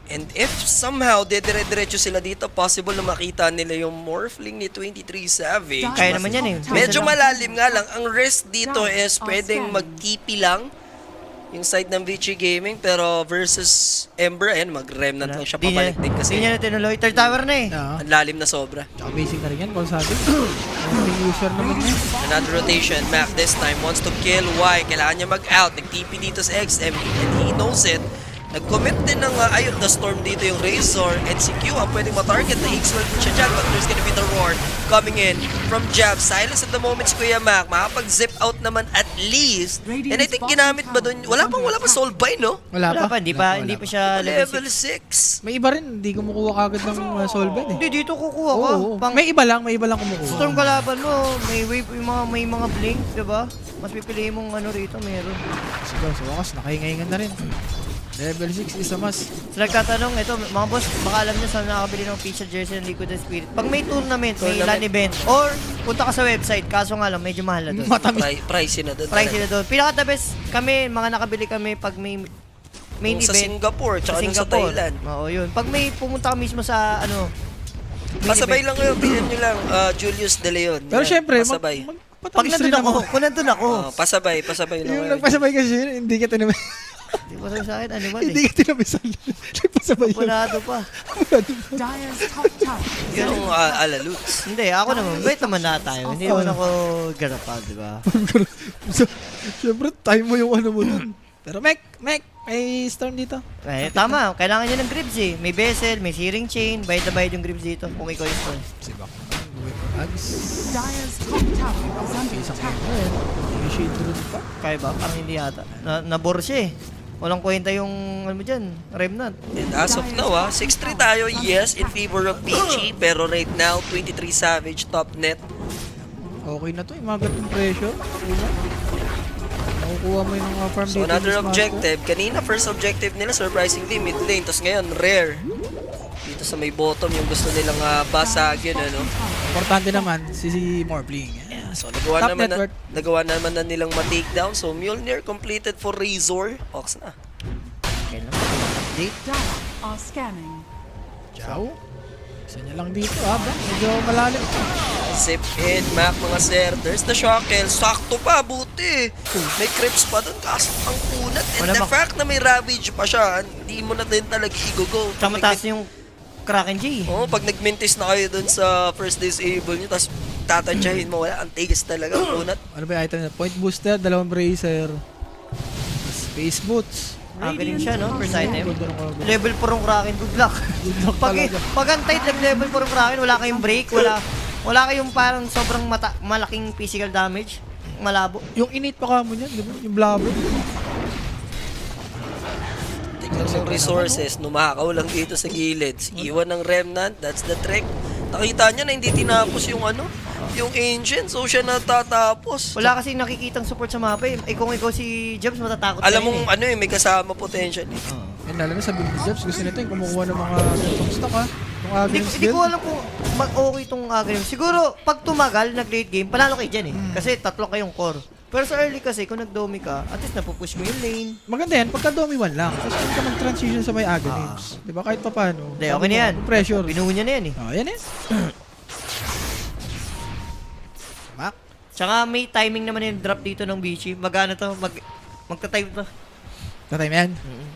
And if somehow dire-diretso sila dito, possible na makita nila yung Morphling ni 23 Savage. Kaya naman yan eh. Medyo malalim nga lang. Ang risk dito is pwedeng mag-TP lang yung side ng Vici Gaming, pero versus Ember, ayan, mag-remnant lang siya pabalik din Hindi kasi niya na tinuloy. Third tower na eh. Ah, ang lalim na sobra. tsaka basic na rin yan, kung sabi. Yung user naman yan. Another rotation, Mac this time wants to kill Y. Kailangan niya mag-out. Nag-TP dito sa XM and he knows it. Nag-commit din ng ayun the storm dito yung Razor and si Q ang pwedeng matarget na X-World siya dyan, but there's gonna be the roar coming in from Jab. Silence at the moment si Kuya Mac. Makapag-zip out naman at least. And I think ginamit ba doon? Wala pa soul buy, no? Wala pa. Hindi pa siya Level level 6. May iba rin, hindi kumukuha kagad ng solvent, eh. Hindi, dito kukuha ka. Oo. Pang May iba lang kumukuha. storm kalaban mo, may wave, may mga blink, diba? Mas pipiliin mong ano rito, meron. Sige, sa wakas, nakahinga-hingan na rin. Level 6 is a must. So nagtatanong, ito, mga boss, baka alam nyo saan nakabili ng official jersey ng Liquid Spirit. Pag may tournament, may LAN event, or punta ka sa website, kaso nga lang, medyo mahal na doon. Matamis. Pricey na doon. Price na doon. Pinaka the best kami, mga nakabili kami pag may main Yung sa event. Singapore, tsaka yung sa Thailand. Oo, yun. Pag may pumunta ka mismo sa, ano, main Pasabay event. lang kayo, bilhin nyo lang, Julius De Leon. Pero Yan, syempre, pasabay. Pag patamis rin nandun ako, naman. kung nandun ako, Pasabay lang Yung kayo. nagpasabay kasi yun, hindi ka tinamis. di ba sabi sa akin, animal Hindi eh. ka tinamisan. Nagpasabay yun. Punado pa. Dire's top tower is Yun under yung attack. alaloots. Hindi, ako naman, wait naman na tayo. Hindi naman ako garapa, di ba? Siyempre, time mo yung ano mo dun. Pero Mek, may storm dito. Eh, tama, kailangan niya ng grips eh. May bezel, may searing chain, bayad na bayad yung grips dito kung ikaw yung storm. Si Bak naman, buhay ko ags. Dire's top tower is under Isang attack. ayun. Yung shade rune pa. Kaya ba? Parang hindi yata. Nabore siya eh. Walang kwenta yung, ano mo dyan, remnant. And as of now, 6-3 tayo, yes, in favor of PG, pero right now, 23 Savage, top net. Okay na to, yung mga ganitong pressure. Una. Makukuha mo yung mga farm So dito. another Miss Marco. objective. Kanina first objective nila surprisingly mid lane. Tapos ngayon rare. Dito sa may bottom yung gusto nilang basagin ano. Importante naman si Morbling. Yeah, so Top network. nagawa naman na nilang ma-takedown. So Mjolnir completed for Razor. Ox na. Okay lang. Update. Dire are scanning. Ciao. Isa niya lang dito ba? Medyo malalim. Zip in, Mac, mga sir. There's the Shackle. Sakto pa, buti. May creeps pa dun, kaso ang kunat. And Wala the ba? fact na may Ravage pa siya, hindi mo na din talaga i-go-go. Tsaka mataas yung Kraken G. Oo, pag nag-mintis na kayo dun sa first disable nyo, tapos tatansyahin mo, wala, ang tigas talaga, ang kunat. Ano ba yung item niya? Point booster, 2 bracer. Space boots. Galing siya, no? First item. Ganda ng order. Level 4 yung Kraken. Good luck. Good luck Pag, talaga. pag ang tight nag-level 4 yung Kraken, wala kayong break, wala kayong parang sobrang malaking physical damage. Malabo. Yung innate pa ka mo niyan, di ba? Yung blabber. Tignan yung resources, numakaw lang dito sa gilid. Iwan ng Remnant, that's the trick. Nakita niya na hindi tinapos yung yung Ancient, so siya natatapos. Wala kasi nakikitang support sa mapa eh. Kung ikaw si Jobs, matatakot ka Alam rin mong may kasama potential. And lalo na sa build jobs, gusto nito yung kumukuha ng mga ganitong stock ha. Yung Aghanim Hindi ko alam kung okay itong Aghanim. Siguro, pag tumagal, nag-late game, panalo kayo dyan eh. Kasi tatlo kayong core. Pero sa early kasi, kung nag-domi ka, at least napupush mo yung lane. Maganda yan, pagka domi 1 lang. Tapos kung ka mag-transition sa may Aghanims. Di ba? Kahit pa paano. Hindi, okay na yan. Pressure. Binuho niya na yan eh. Oh, yan eh. Mac. Tsaka may timing naman yung drop dito ng Bichi. Magana to, magta-time to. Tatay mo yan.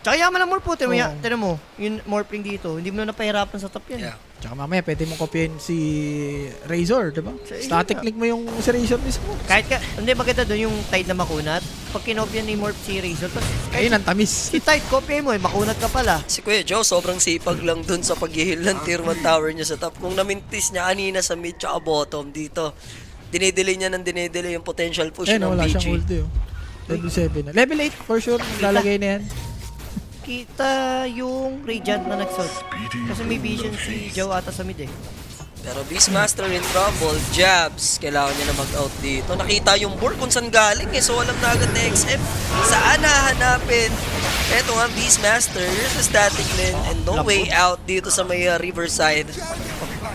Tsaka yaman ang Morph po, tinan Oo. mo, yung Morphling dito, hindi mo na napahirapan sa top yan. Yeah. Tsaka mamaya, pwede mong kopyahin si Razor, di ba? Sa Static Razor. link mo yung si Razor mismo. Kahit ka, hindi maganda doon yung Tide na makunat. Pag kinopya ni Morph si Razor, tapos Ayun ang tamis. si Tide, kopya mo makunat ka pala. Si Kuya Joe, sobrang sipag lang dun sa pag-heal ng tier 1 tower niya sa top. Kung namintis niya kanina sa mid tsaka bottom dito, dinedelay niya ng dinedelay yung potential push Ayun, ng wala BG. siyang ulti oh. Level 7 na. Level 8 for sure, lalagay na yan. Kita yung Radiant na nagsuot. Kasi may vision si Joe ata sa mid eh. Pero Beastmaster in trouble, Jabs, kailangan niya na mag-out dito. Nakita yung board kung saan galing so alam na agad na XF. Saan hahanapin? Eto nga, Beastmaster, here's the static lane and no way out dito sa may riverside.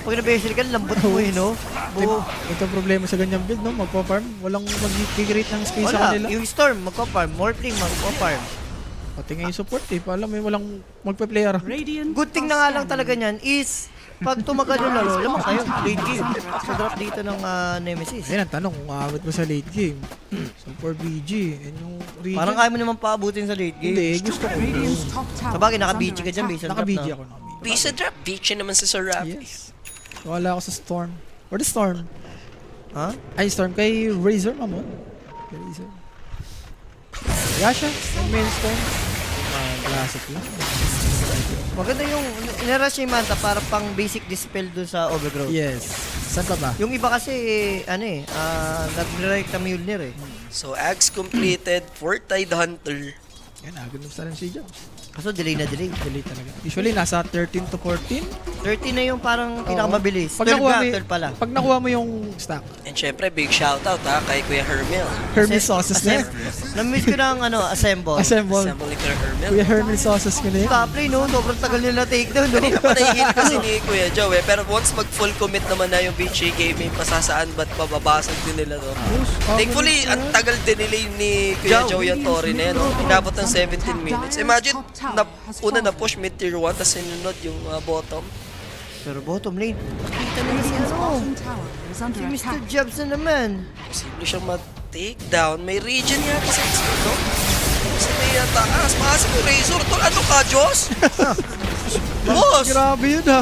Pag na-basic ka, lambot mo eh, no? Buo. Ito ang problema sa ganyang build, no? Magpa-farm. Walang mag-create ng space sa Wala. kanila. Yung Storm, magpa-farm. Morphling, magpa-farm. Pati nga yung support eh. Paalam may walang magpa-player. Radiant Good thing na nga lang talaga niyan is pag tumagal yung laro, lamang kayo, late game. Sa drop dito ng Nemesis. Ayun ang tanong kung aabot mo sa late game. So for BG, and yung region. Parang kaya mo naman paabutin sa late game. Hindi, gusto ko. Radiant's top tower Sabagay, is naka-BG under ka dyan, attack. based on drop Naka-BG na. ako. Naka-BG. Bisa drop, beach naman si Sir Rafi. Yes. Wala ako sa Storm. Or the Storm. Ha? Ay, Storm kay Razor, mamon. Kay Razor. Yasha, yung main Storm. Classic lang. Maganda yung inarush yung Manta para pang basic dispel doon sa Overgrowth. Yes. Saan pa ba? Yung iba kasi, nag-direct na Mjolnir eh. So Axe completed for Tide Hunter. Yan, agad na sa si Jobs. Kaso delay na delay. Delay talaga. Usually, nasa 13 to 14. 30 na yung parang pinakamabilis. Pag 12 nakuha, na, mo, 12 pala. pag nakuha mo yung stack, And syempre, big shoutout kay Kuya Hermel. Hermes sauces na yan. Namiss ko ng assemble. Assemble. Assemble ni Kuya Hermel. Kuya Hermes sauces ko na yan. Top lane, no? Sobrang tagal nila takedown, no? Kanina pa nahihil kasi ni Kuya Joe Pero once mag-full commit naman na yung BG Gaming, pasasaan ba't mababasag din nila to. Thankfully, ang tagal din nila ni Kuya Joe Yantore na yan. Inabot ng 17 minutes. Imagine, una na push mid tier 1, tapos sinunod yung bottom. Pero bottom lane, nakita nila si Radiant's ano? bottom tower is Si under Mr. attack. Jobs na naman. Posible siyang ma-takedown. May region yata sa expert, no? Kasi may taas. Maasip yung Razor. Tol, ano ka, Diyos? Boss! Grabe yun ha.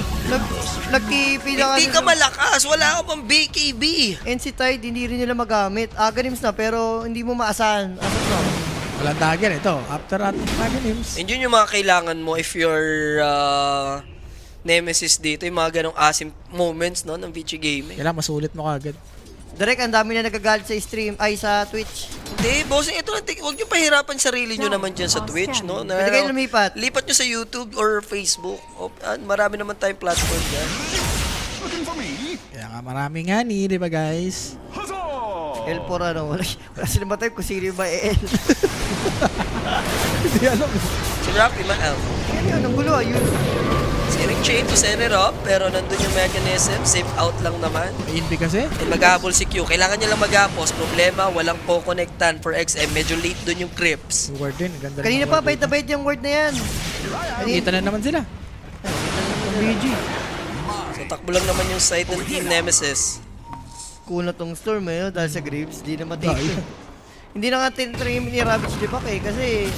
Nagpipila Hindi ka malakas. Wala ka pang BKB. NC Tide, hindi rin nila magamit. Aghanims na, pero hindi mo maasahan. Ano to? Walang dagger ito. After Aghanims. And yun yung mga kailangan mo if you're Nemesis dito. Yung mga ganong asim moments, no? Ng VG Gaming. Kailangan masulit mo kagad. Direk, ang dami na nagagalit sa stream, ay sa Twitch. Hindi, bossing, ito lang. Huwag nyo pahirapan sarili nyo naman dyan sa Twitch, no? Na, Pwede kayo lumipat. Lipat nyo sa YouTube or Facebook. Marami naman tayong platform dyan. Kaya nga marami nga ni, di ba guys? L4 ano, wala silang matay kung sino yung ba-L. Hindi alam eh. Si Rocky Maal. Yan yun, ang gulo, ayun. Scaling chain to set it up, pero nandun yung mechanism. Safe out lang naman. May inpi kasi. And mag-ahabol si Q. Kailangan niya lang mag-apos. Problema, walang po-connectan for XM. Medyo late dun yung Crips. Yung ward din. Ganda rin Kanina ng pa, ward bait na dito. bait yung word na yan. Kita na naman sila. BG. So, takbo lang naman yung side ng Team Nemesis. Cool na tong storm eh, no? Dahil sa Graves, di na matake. Dahil. Hindi na nga tinitrim ni Ravage di ba kasi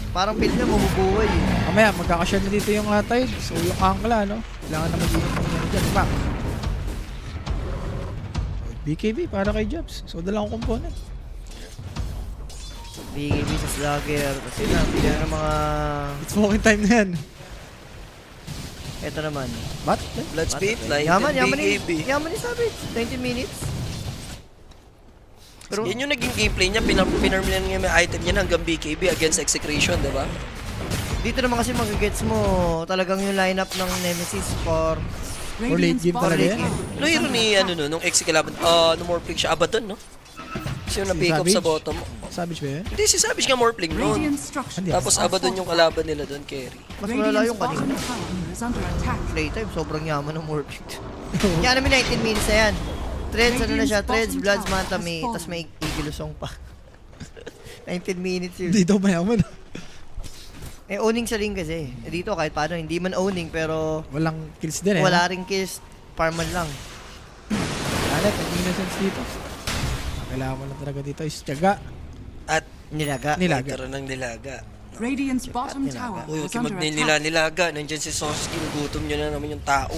parang build niya mabubuhay eh. Mamaya, magkakashare na dito yung tide. So, yung angkla, no? Kailangan na mag-ingat ng yan dyan. Back. BKB para kay Jobs. So, dalawang component. BKB sa Slugger, kasi na, pila ng mga... It's walking time na yan. Eto naman. Bat? Blood Spit, Light, Yaman, and yaman BKB. ni, yaman ni Savage. 20 minutes. Pero, Yan yung naging gameplay niya. Pinarm niya yung item niya hanggang BKB against Execration, diba? dito naman kasi magigets mo talagang yung lineup ng Nemesis for Or late game talaga yan. Ano hero ni, nung ex kalaban, no Morphling siya, Abaddon, no? Siya na Si pick up sa Savage? bottom. Savage ba yan? Hindi, si Savage nga Morphling noon. Radiant structures Hindi. Tapos are Abaddon yung kalaban nila doon, carry. mas malala yung bottom kanina. tower is under attack. Playtime, sobrang yaman ng Morphic. Kaya namin 19 minutes na yan. Threads, ano na siya? Threads, Bloods, Manta, may, tas may Igilusong pa. 19 minutes yun. Hindi daw mayaman. Eh, owning sa ring kasi. Eh, dito kahit paano, hindi man owning, pero Walang kills din eh. wala ring kills, farman lang. Alat, ang innocence dito. Kailangan mo lang talaga dito is tiyaga. At Nilaga. Nilaga. nagkaroon ng nilaga. Radiant's bottom tower Uy, huwag is kayo under attack. magninilaga. Nandiyan si Soski, gutom nyo na naman yung tao.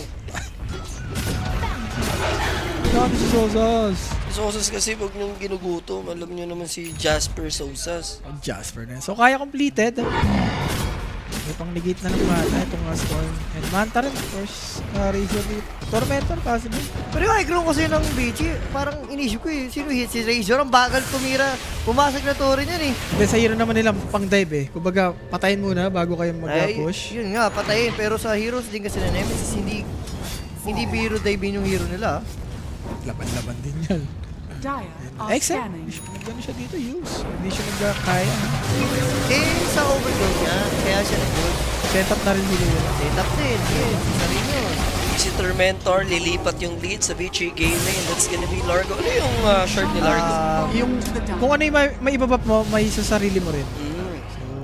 Grabe si Sosas. Si Sosas kasi pag nung ginugutom, alam nyo naman si Jasper Sosas. Ang Jasper na yan. So, kaya completed. May pang-negate na ng Manta. Itong Storm. And Manta rin, of course. Razor dito. Tormentor, possible. Pero yung high-ground kasi ng BG, parang inisip ko eh, sino hit si Razor? Ang bagal pumira. Pumasok na to rin yan eh. Kasi sa hero naman nila pang-dive eh. Kumbaga, patayin muna bago kayo mag-push. Yun nga, patayin. Pero sa heroes din kasi na Nemesis, hindi biro dive yung hero nila. Laban-laban din yan. Dire are Except, scanning. gano'n siya dito use. Hindi siya nagkakaya. Eh, sa overload niya, kaya siya nag-gold. Set up na rin sila yun. Setup din, yes, isa rin yun. Si Tormentor, lilipat yung lead sa VG Gaming. And that's gonna be Largo. Ano yung short ni Largo? Yung, kung ano yung may ibabap mo, may sa sarili mo rin.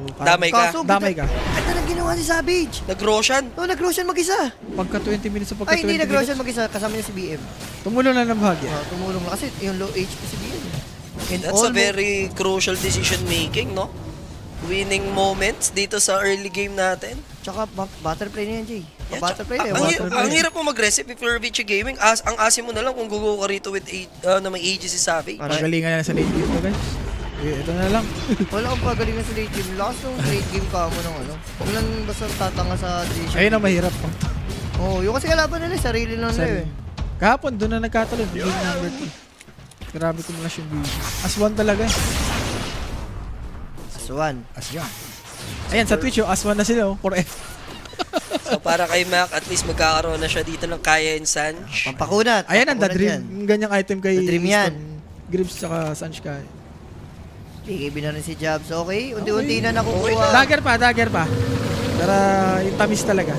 So, Damay ka? Kaso, Damay ka. Ito na ginawa ni Savage. Nag-Roshan? Oh, nag-Roshan mag-isa. Pagka 20 minutes sa pagka Ay, 20 hindi minutes, nag-Roshan mag-isa. Kasama niya si BM. tumulong na ng bahagya. Oh, tumulong lang kasi yung low HP si BM. And That's a very crucial decision making, no? Winning moments dito sa early game natin. Tsaka butterfly na yan, Jay. Yeah, Butterfly na ang hirap mo mag-receive if you're VG Gaming. Ang asim mo na lang kung gugo ka rito with na may AG si Savage. Pagalingan na sa late game to, guys. Ito na lang. Wala kang pagalingan sa late game. Last ng late game ka mo ng ano. Walang basta tatanga sa decision. Ayun ang mahirap. Oo, yung kasi kalaban nila, sarili lang nila eh. Kahapon, doon na nagkatalo. Game number 2. Grabe kumulas yung video. As1 talaga. Aswan. As1. Ayan, sa Twitch, As1 na sila. 4F. So para kay Mac, at least magkakaroon na siya dito ng Kaya and Sanch. Pampakunat. Ayan ang The Pampakunat Dream. yan. Yung ganyang item kay The Dream yan. Grips tsaka Sunshine. BKB na rin si Jobs. Okay, unti-unti na nakukuha. Dagger pa. Para yung tamis talaga.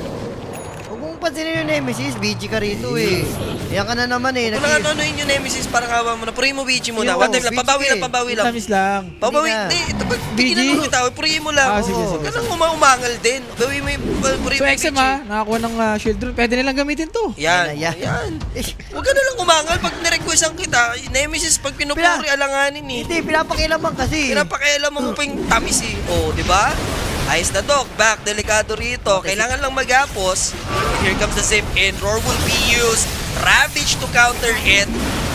Huwag mong pansinin yung Nemesis, BG ka rito eh. Yan ka na naman eh. Kung ano yung Nemesis, parang hawa mo na. Puri mo VG muna. Yo, One time lang, VG pabawi lang, eh. pabawi Yung lang. tamis lang. Pabawi, Hindi na. hindi. Ito pag VG? ginanong kita, puri mo lang. Ah, sige, sige. Huwag ka nang umangal din. Bawi mo yung puri So mo XM VG. nakakuha ng shield rune. Pwede nilang gamitin to. Yan, Yan. yan. Huwag ka na lang umangal pag nirequestan kita. Nemesis, pag pinupuri, alanganin eh. Hindi, pinapakilaman kasi. Pinapakialam mo pa yung tamis eh. Oh, di ba? Ayos na Doc, back, delikado rito. Kailangan lang mag-apos. And here comes the zip in. Roar will be used. Ravage to counter it.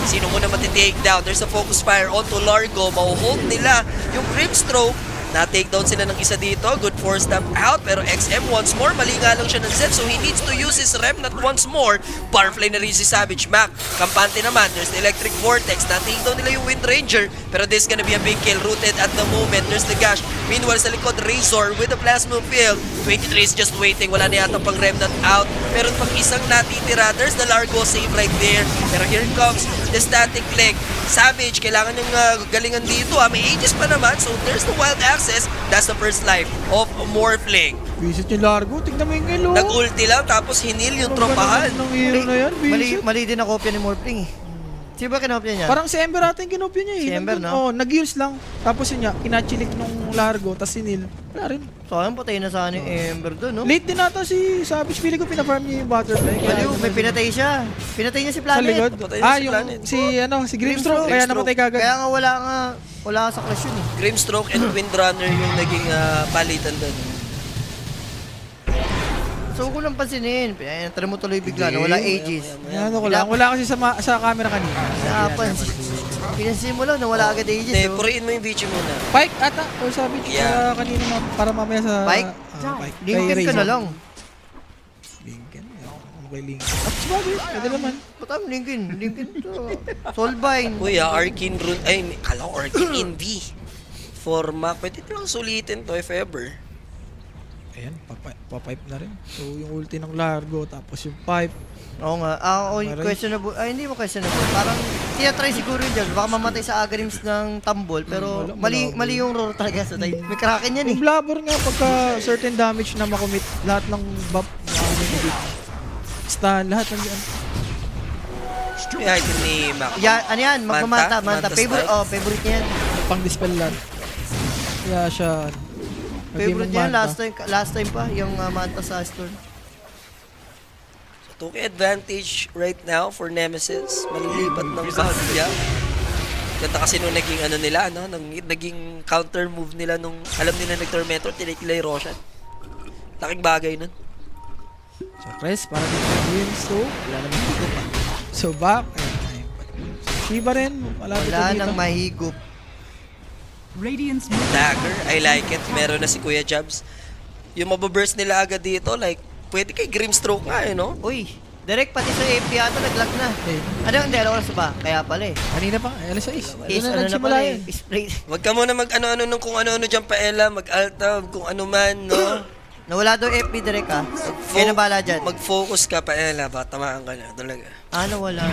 Sino muna matitake down? There's a focus fire onto Largo. Mauhold nila yung Grim Stroke. Na-take down sila ng isa dito. Good force stamp out. Pero XM once more. Mali nga lang siya ng Zed. So he needs to use his Remnant once more. Barfly na rin si Savage Mac. Kampante naman. There's the Electric Vortex. Na-take down nila yung Wind Ranger. Pero this is gonna be a big kill. Rooted at the moment. There's the Gash. Meanwhile sa likod, Razor with the Plasma Field. 23 is just waiting. Wala na yata pang Remnant out. Meron pang isang natitira. There's the Largo save right there. Pero here comes the static leg. Savage, kailangan niyang galingan dito. May ages pa naman, so there's the wild access. That's the first life of Morphling. Visit yung Largo. Tignan mo yung elo. Nag-ulti lang, tapos hinil yung tropahan. Anong hero na yan, Visit? Mali din ang kopya ni Morphling eh. Sino ba kinopya niya? Parang si Ember ata yung kinopya niya eh. Si Ember, no? Oo, nag-heals lang. Tapos yun niya, kinachilik nung Largo, tapos sinil. Wala rin. Sayang patay na sana yung Ember doon, no? Late din ata si Savage. Feeling ko pinafarm niya yung butterfly. Aliw, may pinatay siya. Pinatay niya si Sa Planet. likod. Napatay na si Yung Planet. si Grimstroke. Kaya namatay kagad. Kaya nga wala sa crash yun eh. Grimstroke and Windrunner yung naging palitan doon. So, huwag ko lang pansinin. Tara mo tuloy bigla na wala ages. Ano ko lang. Wala kasi sa camera kanina. Pinansin mo lang na wala agad ages. Hindi, So. puriin mo yung video muna. Pike ata. O Savage. Yeah. Kanina para mamaya sa... Pike? Pike. Lincoln ka Razor. na lang. Lincoln. Ano ba yung Lincoln? At sabagay. Pwede naman. Ba't ang Lincoln? Lincoln to. Solvine. Kuya, Arcane Rune, ay, kala ko Arcane Envy. Forma, pwede lang sulitin to if ever. Ayan, papipe na rin. So, yung ulti ng Largo, tapos yung pipe. Oo nga. Parang- Questionable. Ay, hindi mo questionable. Parang tinatry siguro yun dyan. Baka mamatay sa Agrims ng tambol. Pero mali yung roar talaga sa tayo. May kraken yan eh. Yung blabber nga, pagka certain damage na makomit, lahat ng buff, stun, lahat ng May item ni Mac. Ano yan? Magmamata. Manta Favorite, style? favorite niya yan. pang-dispel lahat. Kaya siya, Favorite niya yan. Last time pa. Yung Manta sa Storm. Took advantage right now for Nemesis. Malilipat ng Bahagya. Ganda kasi nung naging ano nila, no? Naging counter move nila nung alam nila nag-Tormentor, tinitila yung Roshan. Laking bagay nun. so Chris, para dito sa wins, so, wala naman dito pa. So back, ayun. Shiba rin, wala dito Wala dito. nang mahigup. Radiant's middle Dagger, I like it. Meron na si Kuya Jabs. Yung mababurst nila agad dito, like, pwede kay Grimstroke nga, eh, no? Uy, direct pati sa AFP ata nag-lag na. Eh, Ano yung dalawa oras ba? Kaya pala eh. kanina pa, alas 6. Ano Is, na ano na nagsimula pala yun? eh. Spray. Wag ka muna mag-ano-ano nung kung ano-ano dyan pa, Ella. Mag-alta, kung ano man, no? Nawala daw FP direct ah. Kaya na bala dyan. Mag-focus ka pa, Ella. Baka tamaan ka na, talaga. Nawala.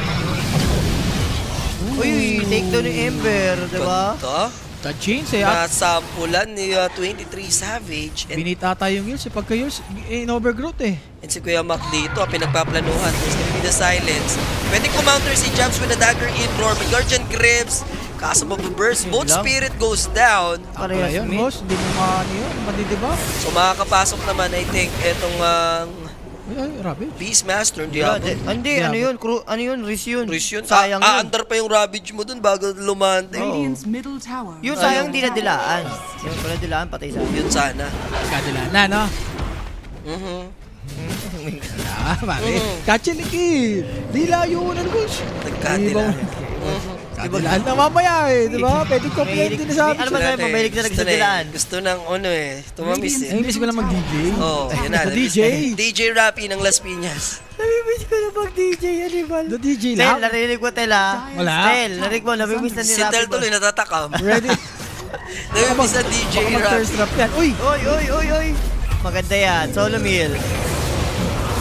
Uy, take down ni Ember, diba? Ganda. Ka-chains eh, at Nasampulan ni 23 Savage. And binita ata yung heals, pagka heals, in-overgrowth eh. And si Kuya Mac dito, pinagpaplanuhan. There's gonna be the silence. Pwede kumounter si Jabs with a dagger in roar. May Guardian Grips. Kaso mag-burst. Both lang. spirit goes down. Parehas Ayun, mid. boss, hindi mo maano yun, madidiba. So makakapasok naman, I think, etong Ay, Ravage. Beastmaster. Hindi Yeah, ako. Hindi, ano yun? Ano yun? Riz yun. Riz yun. Sayang yun. Under pa yung Ravage mo dun bago lumante. Radiant's middle tower. Yun sayang di nadilaan. Yung pala dilaan, patay sa Yun sana. Kadila na, no? Mhm. Ah, pare. Kachilikid. Di layunan, boss. Nagkadila. Kadilaan na mamaya eh, di ba? Pwede copy din na sabi. Ano ba sabi mo? Mahilig na nagsadilaan. Gusto ng ano eh. Tumamis eh. Ay, miss ko na mag-DJ. Oh, yun na. The DJ. DJ Rappy ng Las Piñas. Namimiss ko na mag-DJ, Animal. The DJ Tel, lang. narinig mo, Tel, ha? Wala. Tel, narinig mo, namimiss na ni Si Rappi Tel ba? tuloy natatakam. Ready? Namimiss na DJ Baka mag-first Rappy. drop yan. Uy! Oy. Maganda yan, solo meal.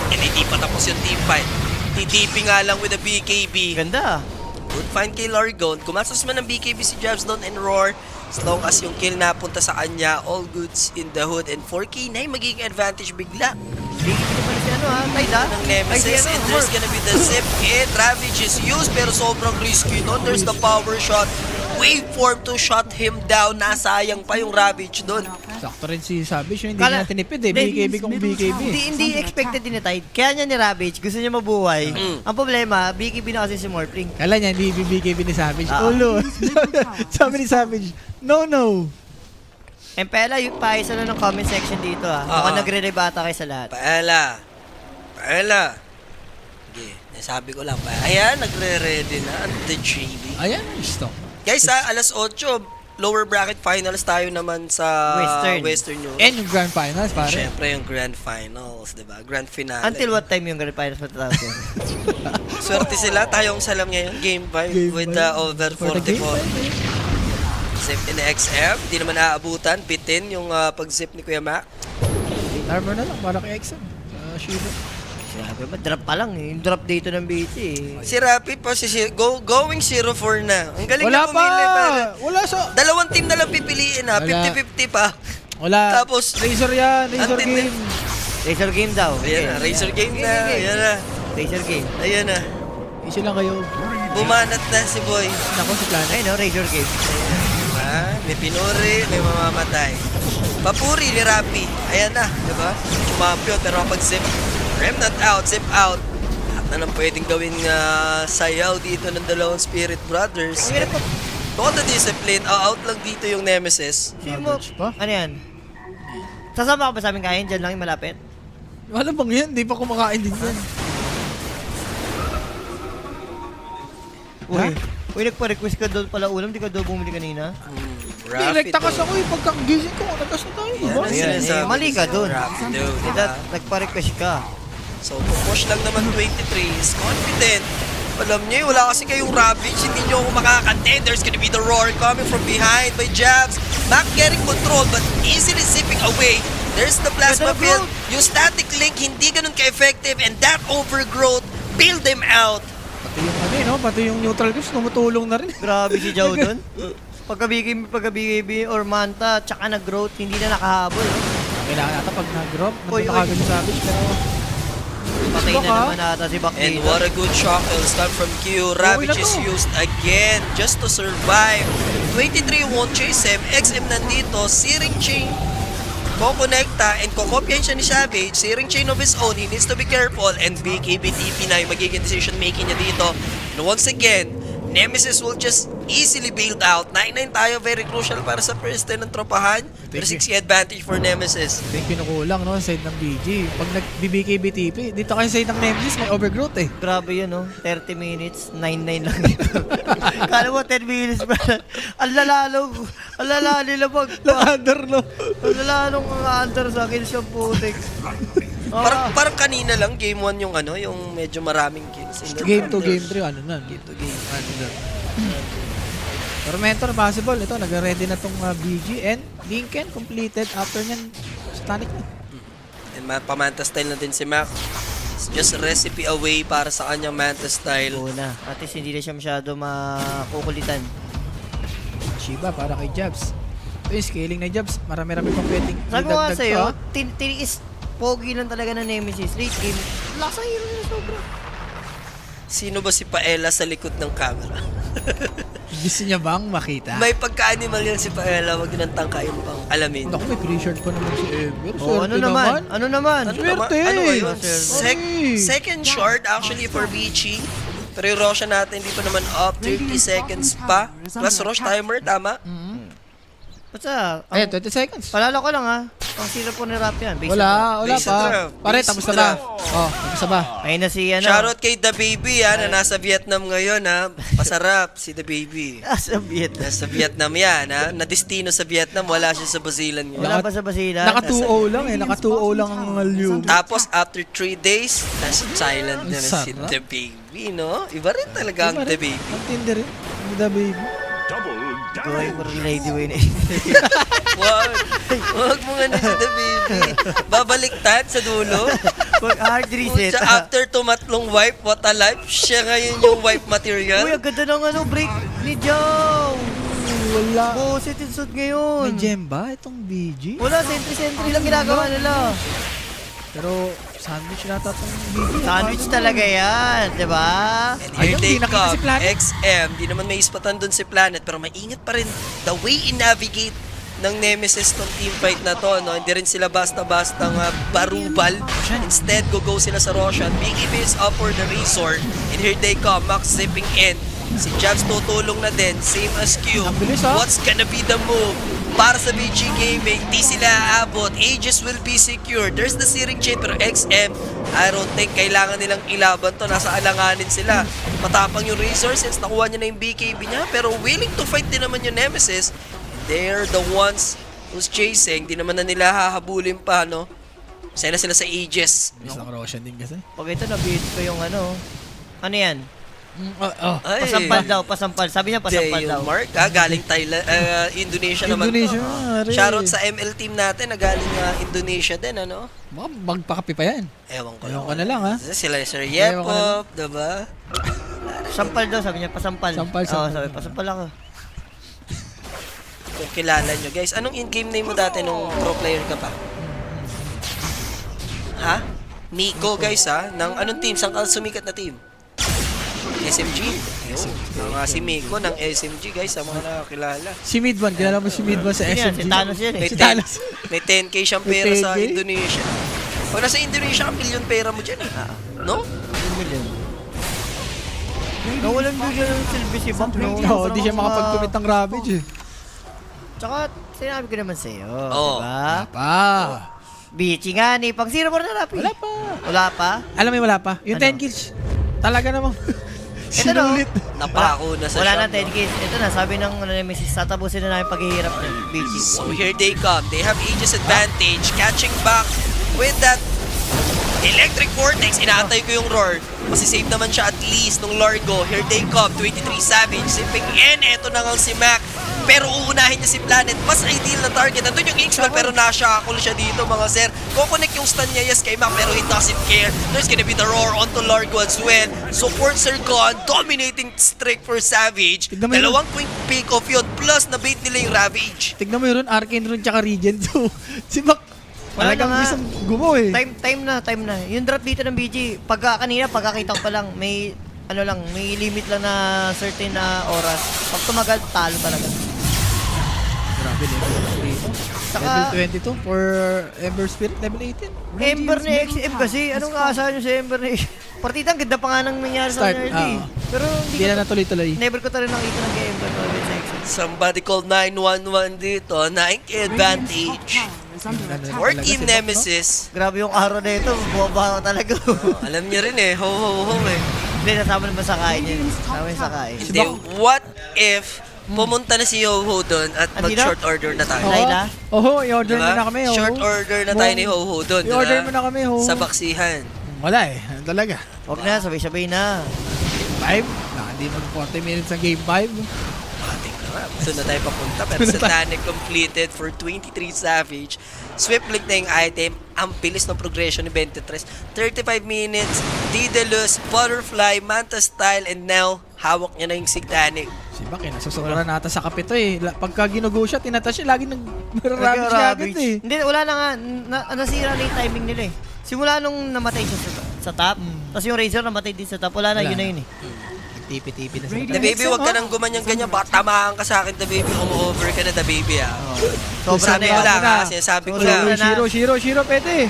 And hindi pa tapos yung team fight. TTP nga lang with the BKB. Ganda. Good find kay Largon. Kumasas man ng BKB si Jabs doon and Roar. As long as yung kill napunta sa kanya, all goods in the hood. And 4K na yung magiging advantage bigla Bigyan ko pala si ano, ha? Tide, ha? ng Nemesis. And there's gonna be the zip in. Ravage is used pero sobrang risky doon. There's the power shot. Waveform to shut him down. Nasayang pa yung Ravage doon. Sakto rin si Savage, hindi Kala- na tinipid eh. Hindi, BKB kung BKB. Hindi expected din ni Tide. Kaya niya ni Ravage, gusto niya mabuhay. Mm. Ang problema, BKB na kasi si Morphling. Kala niya, hindi BKB ni Savage. Ah. Ulo. Sabi ni Savage, no. Empela, yung paisa na ng comment section dito, ha? Mukhang nagre-rebata kayo sa lahat. Paela. Okay, nasabi ko lang pa. Ayan, nagre-ready na ang the JB. Ayan, gusto. Guys, alas 8, lower bracket finals tayo naman sa Western. Europe. And yung grand finals, pare. Siyempre yung grand finals, di ba? Grand finale. Until what time yung grand finals matatapos yun? Swerte sila, tayong salam ngayon, game 5 with the over For the game, 44. Zip in XM, di naman aabutan, bitin yung pag-zip ni Kuya Mac. armor na lang, para kay Exxon. Shiba. Sinabi ba, drop pa lang eh. Yung drop dito ng BT eh. Si Rapid pa, going 0-4 na. Ang galing Wala na pumili. pa! Para, Wala sa... dalawang team na lang pipiliin ha. Wala. 50-50 pa. Wala. Tapos, Razor yan. Razor ang tindi. game. Razor game daw. Ayan na, Razor game na. Ayan na. Razor game. Ayan na. Issue lang kayo. Bumanat na si Boy. Nako si Planet. Ayun no, Razor game. Diba? May pinuri, may mamamatay. Papuri ni Rappi. Ayan na, diba? Champion, pero kapag zip, Remnant out, zip out. Lahat na lang pwedeng gawing sayaw dito ng dalawang Spirit Brothers. Ang hirap pa. All the discipline, out lang dito yung Nemesis. Sino mo? Dodge pa? Ano yan? Sasama ka ba sa amin kain? Diyan lang yung malapit. Wala bang yan? Di pa kumakain din yan. Uy, uy, nagpa-request ka doon pala ulam. Di ka doon bumili kanina. Direct takas ako eh. Pagkagising ko, nagas na tayo. Diba? Ayan, mali ka dun. Rappi daw, Eh, diba? nagpa-request ka. So, push lang naman 23 is confident. Alam niyo, wala kasi kayong Ravage, hindi niyo ako makakantend. There's gonna be the roar coming from behind by Jabs. Mac getting control but easily zipping away. There's the plasma field. Yung static link, hindi ganun ka-effective and that overgrowth bailed them out. Pati yung ano eh, no? Pati yung neutral grips, tumutulong na rin. Grabe si Joe doon. Pagka-BKB or Manta, tsaka nag-growth, hindi na nakahabol. Kailangan ata pag nag-drop, Uy, nandun nakagano sa akin. Pero Patay na Baka. naman ata si Bak And dito. what a good shackles come from Q. Ravage na is to. used again just to survive. 23 won't chase him. XM nandito. Searing Chain kokonekta and kokopyan siya ni Savage. Searing Chain of his own. He needs to be careful. And BKB TP na yung magiging decision making niya dito. And once again, Nemesis will just easily bailed out. 9-9 tayo. Very crucial para sa first 10 ng tropahan. Pero 6 advantage for Nemesis. ito yung kinukulang, no? Side ng BG. Pag nag-BBKB-TP, dito kasi side ng Nemesis, may overgrowth eh. Grabe yun, no? 30 minutes, 9-9 lang ito. Kala mo 10 minutes ba? Ang lalalo nila pag... Under, no? Ang lalalong under sa akin siyang putik. Parang kanina lang, game 1 yung ano, yung medyo maraming kills. Game 2, game 3, ano na? Game to game. Ano na. Pero mentor, possible. Ito, nag-ready na tong BG and Lincoln completed after nyan. Stanic na. And pamanta style na din si Mac. It's just a recipe away para sa kanyang manta style. Oo na. At least hindi na siya masyado makukulitan. Shiba para kay Jabs. Ito yung scaling na Jabs. Marami-rami pang pwedeng Sabi ko nga idagdag sa'yo, pa. tiniis pogi lang talaga na Nemesis. Late game, lasa hero na sobra. Sino ba si Paella sa likod ng camera? Gusto niya bang makita? May pagka-animal yan si Paella, wag nang tangkayin pang alamin. Naku, may pre-shirt pa naman si Ember. Oh, ano naman? Ano naman? Ano Swerte! Ano ba yun? Swerte! Second short actually for Vici. Pero yung Roshan natin, hindi pa naman up. 30 seconds pa. Plus Rosh timer, tama? Basta, Ayan, 20 seconds. palala ko lang ha. Ang sira po ni Rap yan. Basic Wala Basic pa. draft. Pare, Basic tapos na ba? draft. Oh, tapos na ba? Rap. Ayun na si ano. Shoutout kay The Baby na nasa Vietnam ngayon ha. Pasarap si The Baby. Sa Vietnam. Nasa Vietnam yan ha. Nadestino sa Vietnam, wala siya sa Basilan ngayon. Wala pa sa Basilan. Naka 2-0 lang eh. Naka 2-0 lang ang Liu. Tapos after 3 days, nasa Thailand na Ang si sarap. The Baby, no? Iba rin talaga ang The Baby. Ang tindi rin. Ang The Baby. Gawin ko rin Lady Wayne. Wag mo nga na si The Baby. Babaliktad sa dulo. Pag hard reset. Kutsa, after tumatlong wipe, what a life. Siya ngayon yung wipe material. Uy, ang ganda ng ano, break ni Joe. Wala. Buset yung suit ngayon. May gem ba itong BG? Wala, sentry-sentry lang ginagawa nila. Pero sandwich nata itong BG. Sandwich talaga yan, di ba? And here Ayun, they di nakita come. si Planet. XM. Di naman may ispatan dun si Planet. Pero maingat pa rin the way in-navigate ng Nemesis tong teamfight na to. No? Hindi rin sila basta-basta barubal. Instead, go sila sa Roshan. BKB is up for the Razor. And here they come. Max zipping in. Si Jabs tutulong na din. Same as Q. Ang bilis, ha? What's gonna be the move? Para sa BG Gaming, di sila aabot. Aegis will be secured. There's the Searing Chain, pero XM, I don't think kailangan nilang ilaban to. Nasa alanganin sila. Matapang yung Razor since nakuha niya na yung BKB niya, pero willing to fight din naman yung Nemesis. They're the ones who's chasing. Di naman na nila hahabulin pa, no? Sana sila sa Aegis. Isang Roshan din kasi. Pag ito, nabihit ko yung ano. Ano yan? Ay, Pasampal daw, pasampal. Sabi niya pasampal daw. Mark, galing Thailand, Indonesia naman Indonesia, to. Ari. Shoutout sa ML team natin na galing Indonesia din, ano? Baka magpakapi pa yan. Ewan ko Ewan ko na lang, ha? Sila Sir Ewan ko na Yepop, diba? Sampal daw, sabi niya pasampal. Sampal, Oo, sampal. sabi, pasampal ako. Kung kilala nyo. Guys, anong in-game name mo dati nung pro player ka pa? Ha? Nico, guys, ha? Ng anong team? Saan ka sumikat na team? SMG. Mga si Miko ng SMG, guys, sa mga nakakilala. Si Midwan, kilala mo si Midwan sa Sige yan, SMG? si Thanos yan eh. May, Si 10, Thanos. may 10k siyang May pera sa 10K? Indonesia. Pag nasa Indonesia ka, milyon pera mo dyan, eh. No? Nawalan bigla ng silbi si Bak, no? Oo, di siya makapag-commit ng Ravage eh. Tsaka, sinabi ko naman sa'yo, Oo. diba? Pa. Bichi nga ni, pang 0 na Rapi. Wala pa. Wala pa? Alam mo yung wala pa? Yung Ano? 10 kills. Talaga namang. Ito no. Sinulit. Napako na sa Wala shop, na 10 kills. Ito na, sabi ng Nemesis, tatapusin na namin paghihirap ng Bichi. So here they come. They have Aegis advantage. Catching back with that Electric Vortex. Inaantay ko yung Roar. Masisave naman siya at least nung Largo. Here they come. 23 Savage. Sipping in. Eto na nga si Mac. Pero uunahin niya si Planet. Mas ideal na target. Nandun yung X-Well pero na-shackle siya dito mga sir. Kukonek yung stun niya yes kay Mac pero he doesn't care. There's gonna be the Roar onto Largo as well. Supports are gone. Dominating streak for Savage. Tignan mo yun. Dalawang quick pick off yun. Plus na-bait nila yung Ravage. Tignan mo yun, Arcane Rune tsaka Regen 2. Si Mac, Wala talagang na nga. gustong gumaw eh. Time na. Yung drop dito ng BG, pagkakita ko pa lang, may may limit lang na certain na oras. Pag tumagal, talo talaga. Grabe dito. Saka- Level 22 for Ember Spirit, level 18. Ember ni XM kasi, anong aasahan nyo sa Ember ni Partita, ang ganda pa nga nang nangyari sa Start, early. Pero Hindi hindi na natuloy-tuloy. never ko talaga nakita ng Ember sa XM. Somebody called 911 dito. 9k advantage. Is under attack. For Talaga Team si Bob, no? Nemesis. Grabe yung araw na ito, buwabaho talaga. Alam niyo rin eh. Ho, ho, ho eh. Hindi, nasama naman sa kain yun. Nasama yung sa kain. Hindi, what if pumunta na si Ho-Ho doon at Andito? mag-short order na tayo? Oo. Layla? Oo, i-order Diba? mo na kami. oo. Short order na tayo ni Ho-Ho doon. I-order mo na kami, Ho-Ho. Sa baksihan. Wala eh, ano talaga. Huwag na, sabay-sabay na. 5? Hindi mag 40 minutes ang game 5. Ating na nga. Doon na tayo papunta. Pero Doon na tayo. Satanic completed for 23 Savage. Swift link na yung item. Ang bilis ng progression ni 23. 35 minutes. Daedalus, Butterfly, Manta Style, and now, hawak niya na yung Satanic. Si Bak eh, nasusobra nata sa kapito eh. Pagka ginugo siya, tinatas siya, lagi nag-ravage agad eh. Hindi, wala na nga. Nasira na yung timing nila eh. Simula nung namatay siya sa top, tapos yung Razor namatay din sa top, wala na, Wala yun na na. yun eh. Tipi-tipi na Radiant sila. The baby, wag ka nang gumanyan-ganyan. Baka tamaan ka sa akin, the baby. Umu-over ka na, the baby, ah. Sobra Sabi na ko yan. lang, ha? Sinasabi ko Sobra lang. na. Shiro, pwede.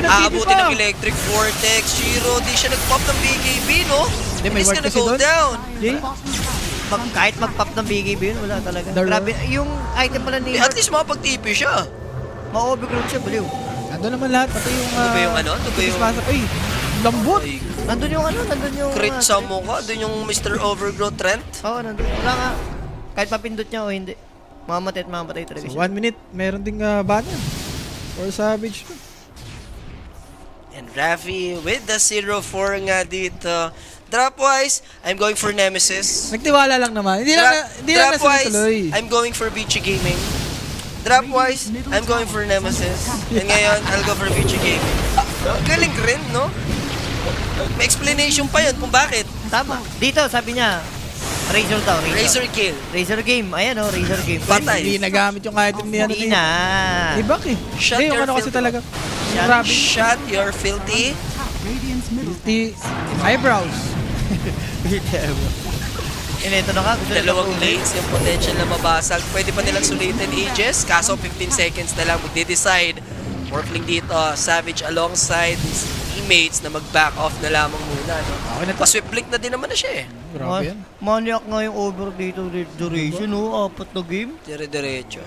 Aabutin ng Electric Vortex. Shiro, di siya nag-pop ng BKB, no? Hindi, may It's ward gonna kasi go doon. down. Jay? Kahit mag-pop ng BKB yun, wala talaga. Daro. Grabe, yung item pala ni At least makapag-TP siya. ma-overgrowth siya, baliw. Ando naman lahat, pati yung... Ano ba yung ano? Ano ba yung... Ay, lambot! Ay, Nandun yung nandun yung... crit sa mukha. Doon yung Mr. Overgrowth Trent. Oo, nandun. Wala nga. Kahit mapindot niya o hindi. Mamamatay at mamamatay talaga So, siya. 1 minute, meron ding banner. For Savage. And Rafi with the 0-4 nga dito. Drop-wise, I'm going for Nemesis. Nagtiwala lang naman. Hindi lang Drop-wise, nasuloy. I'm going for Beachy Gaming. Drop-wise, I'm going for Nemesis. And ngayon, I'll go for Beachy Gaming. Galing rin, no? May explanation pa yun kung bakit. Tama. Dito, sabi niya, Razor daw, Razor. Razor kill. Razor game. Ayan o, Razor game. Patay. Hindi nagamit yung item niya. Hindi na. Ni Bak eh. Shut Hindi, yung your ano kasi filthy talaga. Shut- Yung Ravage. Shut your filthy. Radiant's middle The eyebrows. Ito na ka. Gusto nila Dalawang po- lanes, yung potential na mabasag. Pwede pa nilang sulitin Aegis. Kaso 15 seconds na lang magde-decide. Morphling dito, Savage alongside his teammates na mag-back off na lamang muna. No? Okay na to. Pa-swift blink na din naman na siya eh. Grabe yan. Maniac nga yung over dito. Duration o, apat na game. Dire-diretso.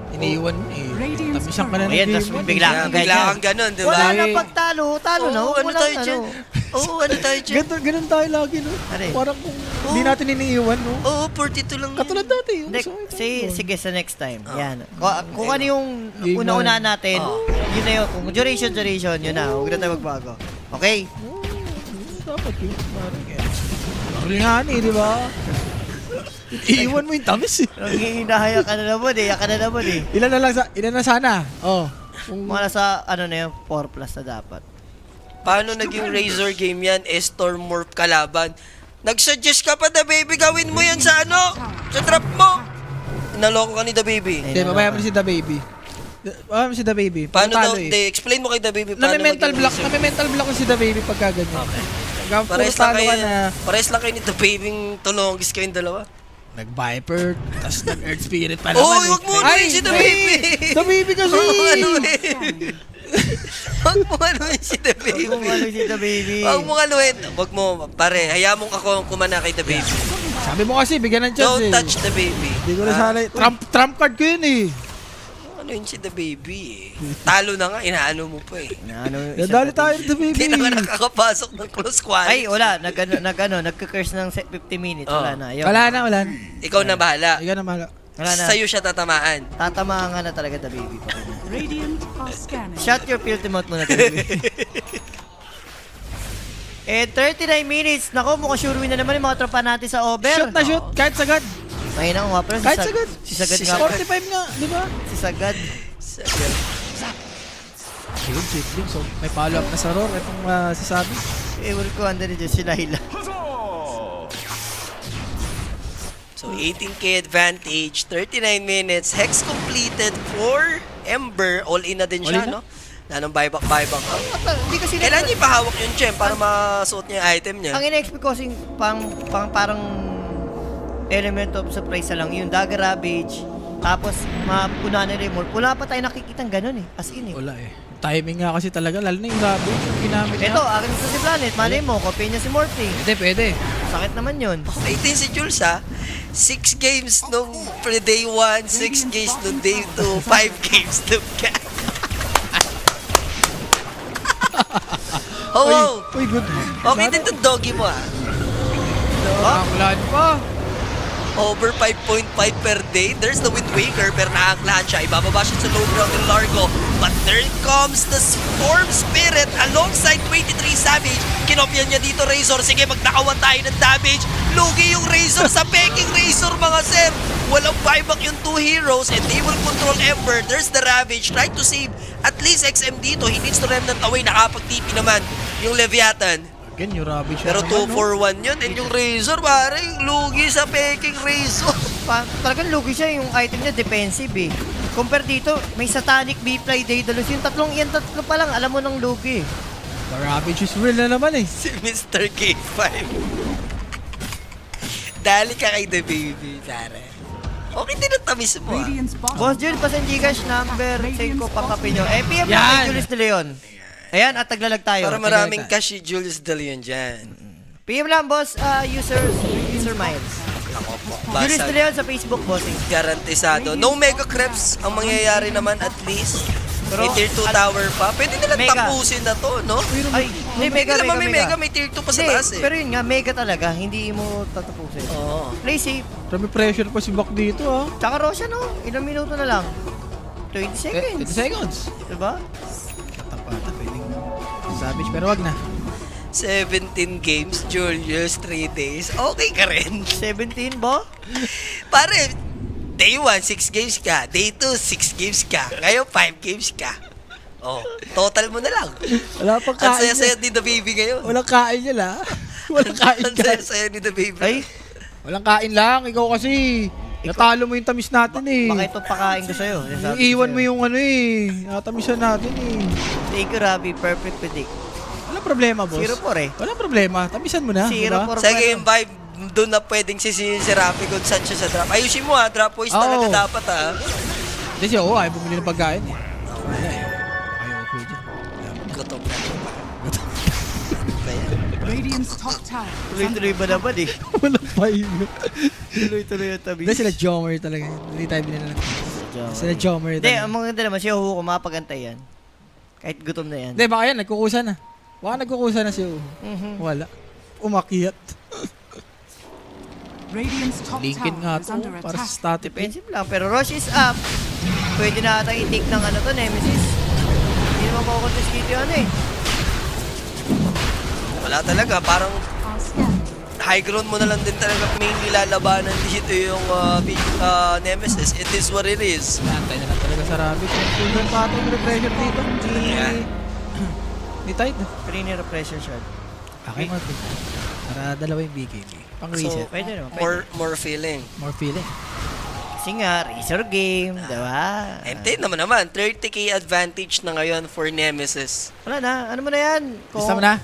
Iniiwan mo eh. Radiant's Tamisan ka na ng Ayan, game tas mo. bigla Kaya kang bigla ganyan. kang ganun, di ba? Wala na Eh. pagtalo. Talo na. Oo, ano Walang tayo dyan? Oo, ano tayo dyan? Ganun tayo lagi, no? Ano eh? Parang kung hindi natin iniiwan, no? Oo, 42 lang. Katulad dati. Yung Hindi, gusto ko ito. sige sa next time. Yan. Kung ano yung Game una-una na. natin, yun na yun. Kung duration, yun na. Huwag na tayo magbago. Okay? Dapat yun. Parang Kulingan eh, di ba? Iiwan mo yung tamis eh. Nangihinahaya ka na naman eh. Yaka na naman eh. Ilan na sana? Oh. Kung Mga nasa, ano na yun, 4 plus na dapat. Paano naging Razor game yan? Storm Morph kalaban. Nag-suggest ka pa, The Baby, gawin mo yan sa ano? Sa trap mo. Naloko ka ni The Baby. Hindi, mamaya mo si The Baby. Mamaya mo si The Baby. Paano daw? Talo eh. De, explain mo kay The Baby paano Nami-mental maging block. Razor. Nami-mental block ko si The Baby pagka ganyan. Okay. Puro Pares lang talo kayo, ka na. pares lang kayo ni The Baby tulongis kayong dalawa. Nag-Viper, tapos nag-Earth Spirit pa naman Oy, eh. wag mo anuhin si The Baby! The Baby kasi! Wag mo anuhin! Wag mo anuhin si The Baby! Kung ano si The Baby. Wag mo anuhin! Wag mo, pare, hayaan mong ako kumana kay The Baby. Sabi mo kasi, bigyan ng chance Don't eh. touch The Baby. Hindi ko na sana. Trump card ko yun eh. Anuhin si The Baby eh. Talo na nga, inaano mo pa eh. Ano, Nadali tayo The Baby. Hindi na nga nakakapasok ng close quality. Ay, wala. Nagka-curse ng 50 minutes. Wala na. Ayaw. Wala na. Ikaw na bahala. Ikaw na mahala. Wala na. Sa'yo siya tatamaan. Tatamaan nga na talaga The Baby. Radiant are scanning. Shut your filthy mouth muna, The Baby. 39 minutes. Naku, mukhang sure win na naman yung mga tropa natin sa over. Shoot na shoot. Kahit sagad. Mahina ko nga, pero Kahit sagad. Si Sagad Si nga. 45 nga, di ba? Si Sagad. Yun, check din. So, may follow-up na sa Roar. Itong sasabi. Ewan ko, anda ni Diyos si Laila. So 18k advantage, 39 minutes, Hex completed for Ember, all in na din siya, All in na? no? Nanong buyback. Hindi kasi Kailan niya ipahawak yung gem para masuot niya yung item niya? Ang ina-expect ko kasing parang element of surprise na lang yung Dagger Ravage, tapos mapuna na rin more. Wala pa tayo nakikitang ganun eh. As in eh. Wala eh. Timing nga kasi talaga, lalo na yung Rabbit yung ginamit niya. Ito, akin sa si Planet. Malay mo, copy niya si Morphling. Pwede. Sakit naman yun. 18 si Jules ha. 6 games nung day 1, 6 games nung day 2, 5 games nung Oh, Uy, good. okay din itong doggy mo ah. Nakakulaan pa. Over 5.5 per day. There's the Wind Waker, pero nakanglahan siya. Ibababa siya sa low ground ng Largo. But there comes the Storm Spirit alongside 23 Savage. Kinopyan niya dito Razor. Sige, magnakawan tayo ng damage. Lugi yung Razor sa peking Razor, mga sir. Walang buyback yung two heroes and they will control Ember. There's the Ravage. Try to save at least XM dito. He needs to remnant away. Nakapag-TP naman yung Leviathan. Again, yung Rabbit siya Pero naman, 2-4-1 yun. And yung Razor, pare, lugi sa peking Razor. Talagang lugi siya yung item niya, defensive eh. Compare dito, may Satanic B-Fly Daedalus. Yung tatlo pa lang, alam mo ng lugi. The Rabbit is real na naman eh. Si Mr. K5. Dali ka kay The Baby, pare. Okay din ang tamis mo, ah. Radiant's bottom. Boss Jules, pasan Gcash number 5 pangkapin nyo. PM lang Yan. kay Julius De Leon. Ayan, at taglalag tayo. Para maraming cash si Julius De Leon dyan. PM lang, boss, user Miles. Ako po, Julius De basag. Leon sa Facebook, bossing. Garantisado. No mega creeps ang mangyayari naman at least. Pero, May tier 2 tower pa. Pwede nilang Mega. tapusin na to, no? Ay, hindi, Mega mega. naman may mega, may tier 2 pa sa Hindi, taas eh. pero yun nga, mega talaga. Hindi mo tatapusin. Oo. Play safe. Grabe pressure pa si Bak dito ah. Tsaka Roshan, no? Ilang minuto na lang? 20 seconds. 20 seconds. Diba? Katapata, pwedeng Savage, pero wag na. 17 games, Julius, 3 days. Okay ka rin. 17 ba? Pare, day 1, 6 games ka. Day 2, 6 games ka. Ngayon, 5 games ka. Oh, total mo na lang. Wala pang Ang kain saya-saya niya. ni The Baby ngayon. Walang kain niya la. Walang kain Ang ka. saya-saya ni The Baby. Ay, Walang kain lang. Ikaw kasi, natalo mo yung tamis natin eh. baka ito pakain ko sa'yo. Iiwan mo yung ano eh. Natamisan natin eh. Thank you, Rabi. Perfect predict. Walang problema, boss. 0-4 eh. Walang problema. Tamisan mo na. 0-4 diba? Sa game 5, doon na pwedeng sisihin si Rafi kung saan siya sa drop. Ayusin mo ha, drop voice talaga Oo. dapat ha. Hindi siya, ayaw bumili ng pagkain eh. Wala eh. Ayaw ko dyan. Gutom na. Ba yan? Radiant's top tower. Tuloy-tuloy ba naman eh? Walang pahin. Tuloy-tuloy yung tabi. Hindi sila Jomer talaga. Hindi tayo binili lang. Sila Jomer Hindi, talaga. ang maganda naman, si Uhu ko makapagantay yan. Kahit gutom na yan. Hindi, baka yan, nagkukusa na. Baka nagkukusa na si Uhu. Wala. Umakyat. Radiant's top Lincoln nga tower is to, under para sa attack. static. Defensive lang. Pero Rush is up. Pwede na ata i-take ng ano to, Nemesis. Hindi naman makukontes dito yan eh. Wala wala talaga. Parang Our scanner. high ground mo na lang din talaga mainly lalabanan dito yung Nemesis. It is what it is. Antay na lang talaga sa Ravage. Full run pa ata yung refresher dito. Yeah. Ni Tide. Premier pressure shot. Okay, Martin. Para dalawa yung BKB. Pang reset. Pwede naman, pwede. More feeling. More feeling. Kasi nga, Razor game, diba? And then naman, 30k advantage na ngayon for Nemesis. Wala na, ano mo na yan? Gusto mo na?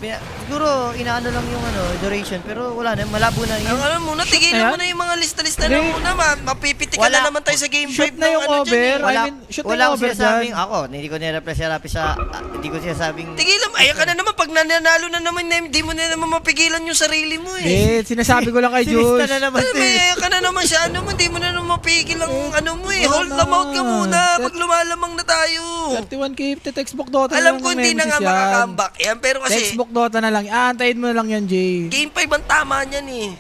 Siguro, inaano lang yung duration, pero wala na, malabo na Ang yun. alam muna, tigilan Shoot na mo na yung mga lista-lista Hindi. na muna. Mapipitikan Wala. na naman tayo sa game 5 Shoot na yung over. Wala, I mean, shoot na wala yung akong over sinasabing, dyan. ako, hindi ko nire-press hindi ko sinasabing, Tigilan mo. Ayan ka na naman. Pag nananalo na naman, hindi mo na naman mapigilan yung sarili mo eh. Sinasabi ko lang kay sinista Jules. na naman Alam mo, ayan ka na naman sa ano mo. Hindi mo na naman mapigil ang ano mo eh. Hold the mouth ka muna. Pag lumalamang na tayo. 31k textbook Dota Alam na ko lang hindi na nga Nemesis yan. makakambak yan. Pero kasi, Textbook Dota na lang. Aantayin mo na lang yan, Jay. game 5 ang tama niyan eh.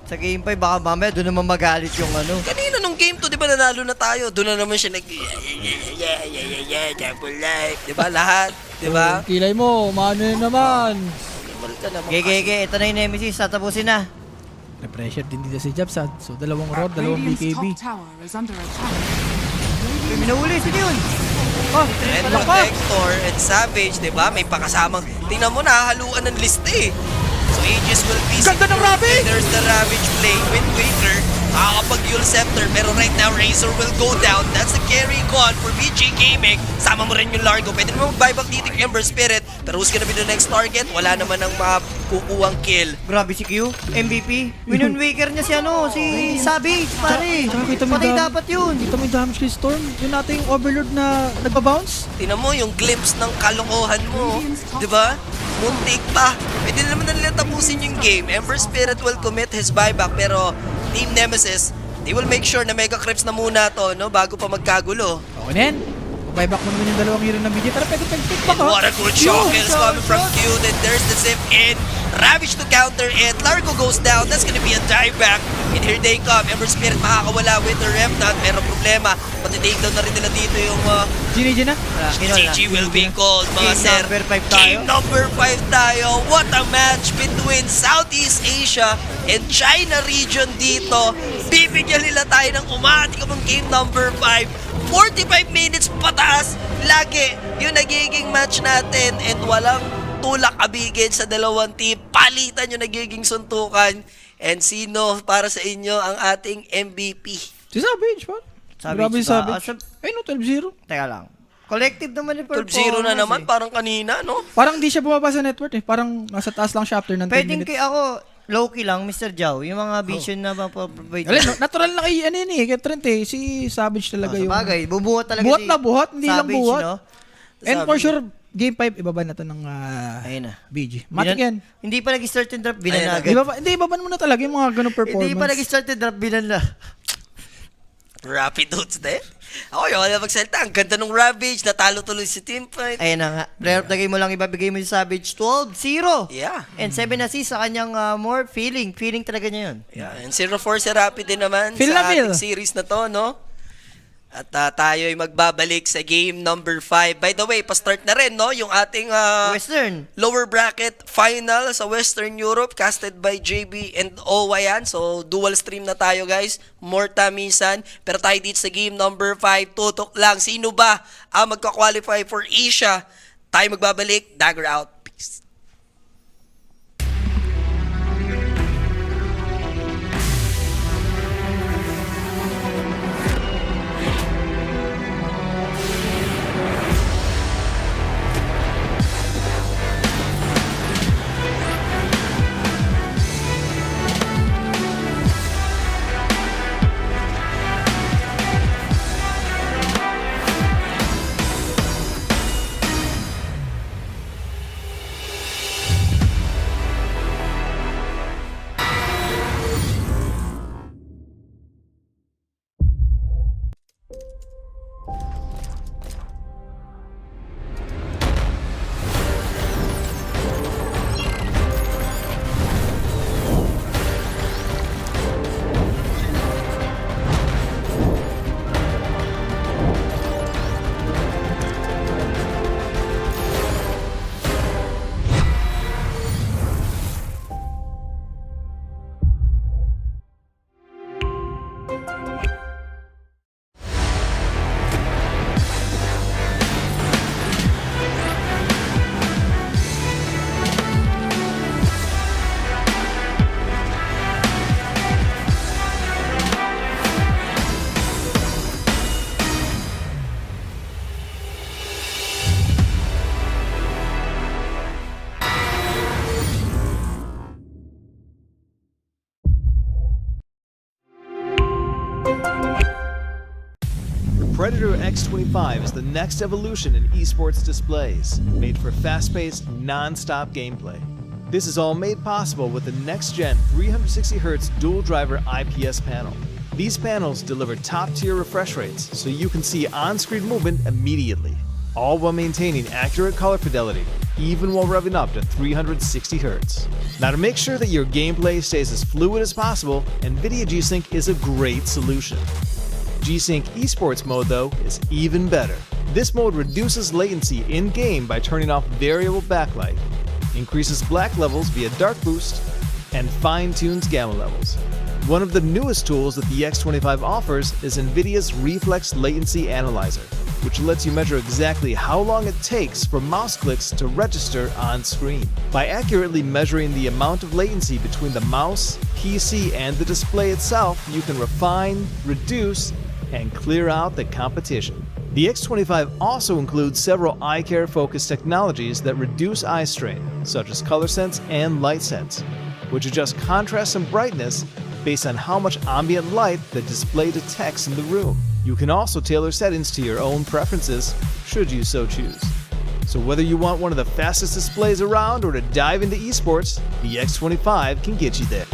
sa game 5, baka mamaya doon naman magalit yung ano. Kanina nung game 2, di ba nanalo na tayo? Doon na naman siya double life. Di ba lahat? Di ba? Kilay mo, maano yun naman. Balik ka naman. Gege, ito na yung Nemesis, tatapusin na. Na-pressure din dito si Jabs. So, dalawang road, dalawang Radiant's BKB. top tower is under attack. May minahuli, sino yun? Oh, And laka! Protector and Savage, di ba? May pakasamang. Tingnan mo, nahahaluan ng lista eh. So Aegis will be... Ganda ng Ravage! There's the Ravage play. Wind Waker, makakapag-Yule Scepter. Pero right now, Razor will go down. That's the carry gone for BG Gaming. Sama mo rin yung Largo. Pwede naman mag-buyback dito yung Ember Spirit. Pero who's gonna be the next target? Wala naman ang makukuhang kill. Grabe si Q, MVP. Wind Waker niya si si Savage, pare. Tsaka kita mo Patay dam- dapat yun. Kita mo yung damage kay Storm. Yung nating Overlord na nagbabounce. Tingnan mo yung glimpse ng kalokohan mo. Di ba? Muntik pa. Pwede naman na nila tapusin yung game. Ember Spirit will commit his buyback. Pero Team Nemesis, they will make sure na mega creeps na muna to, no? Bago pa magkagulo. Okay na yan. Buyback mo naman yung dalawang hero ng BJ. Pero pwede pag-pick back, And what a good shot kills coming from Q. Then there's the zip in. Ravage to counter it. Largo goes down. That's gonna be a dive back. And here they come. Ember Spirit makakawala with the Remnant. Pero problema, pati-take down na rin nila dito yung GG na. GG will be called, mga Game sir. number 5 tayo. Game number 5 tayo. What a match between Southeast Asia and China region dito. Bibigyan nila tayo ng umati ka game number 5. 45 minutes pataas. Lagi yung nagiging match natin and walang tulak abigin sa dalawang team. Palitan yung nagiging suntukan. And sino para sa inyo ang ating MVP? Si Savage, pa. Savage Grabe si ba? Savage. Ay no, 12-0. Teka lang. Collective naman yung 12-0 na naman, eh. parang kanina, no? Parang di siya bumaba sa net worth eh. Parang nasa taas lang siya after ng 10 Pwedeng minutes. kay ako, low-key lang, Mr. Jao. Yung mga vision na mapaprovide. Wala, natural na kay ano yun eh. Kay Trent eh. Si Savage talaga yung... Sabagay, bubuhat talaga Buhat na buhat, hindi lang Savage, buhat. no? And for Sabi- sure, game 5, ibaba na to ng Ayun na. BG. Matik yan. Hindi pa nag-start yung drop, Ayun binan na. na agad. Hindi, ibaban mo na talaga yung mga ganong performance. Hindi pa nag-start yung drop, binan na. Rapid Hoots din. Ako yung wala magsalita. Ang ganda ng Ravage. Natalo tuloy si Teamfight. Ayun na nga. Player of the game mo lang ibabigay mo si Savage. 12-0. Yeah. And 7 assists sa kanyang more feeling. Feeling talaga niya yun. Yeah. And 0-4 si Rapid din naman Feel sa na feel. ating series na to, no? At tayo ay magbabalik sa game number 5. By the way, pa-start na rin, no? Yung ating Western. lower bracket final sa Western Europe casted by JB and Owayan. So, dual stream na tayo, guys. More tamisan. Pero tayo dito sa game number 5. Tutok lang. Sino ba ang magka-qualify for Asia? Tayo magbabalik. Dagger out. Peace. Predator X25 is the next evolution in esports displays, made for fast-paced, non-stop gameplay. This is all made possible with the next-gen 360Hz dual-driver IPS panel. These panels deliver top-tier refresh rates, so you can see on-screen movement immediately, all while maintaining accurate color fidelity, even while revving up to 360Hz. Now, to make sure that your gameplay stays as fluid as possible, NVIDIA G-Sync is a great solution. G-Sync Esports mode, though, is even better. This mode reduces latency in-game by turning off variable backlight, increases black levels via dark boost, and fine-tunes gamma levels. One of the newest tools that the X25 offers is NVIDIA's Reflex Latency Analyzer, which lets you measure exactly how long it takes for mouse clicks to register on screen. By accurately measuring the amount of latency between the mouse, PC, and the display itself, you can refine, reduce, and clear out the competition. The X25 also includes several eye care focused technologies that reduce eye strain, such as ColorSense and LightSense, which adjust contrast and brightness based on how much ambient light the display detects in the room. You can also tailor settings to your own preferences, should you so choose. So whether you want one of the fastest displays around or to dive into esports, the X25 can get you there.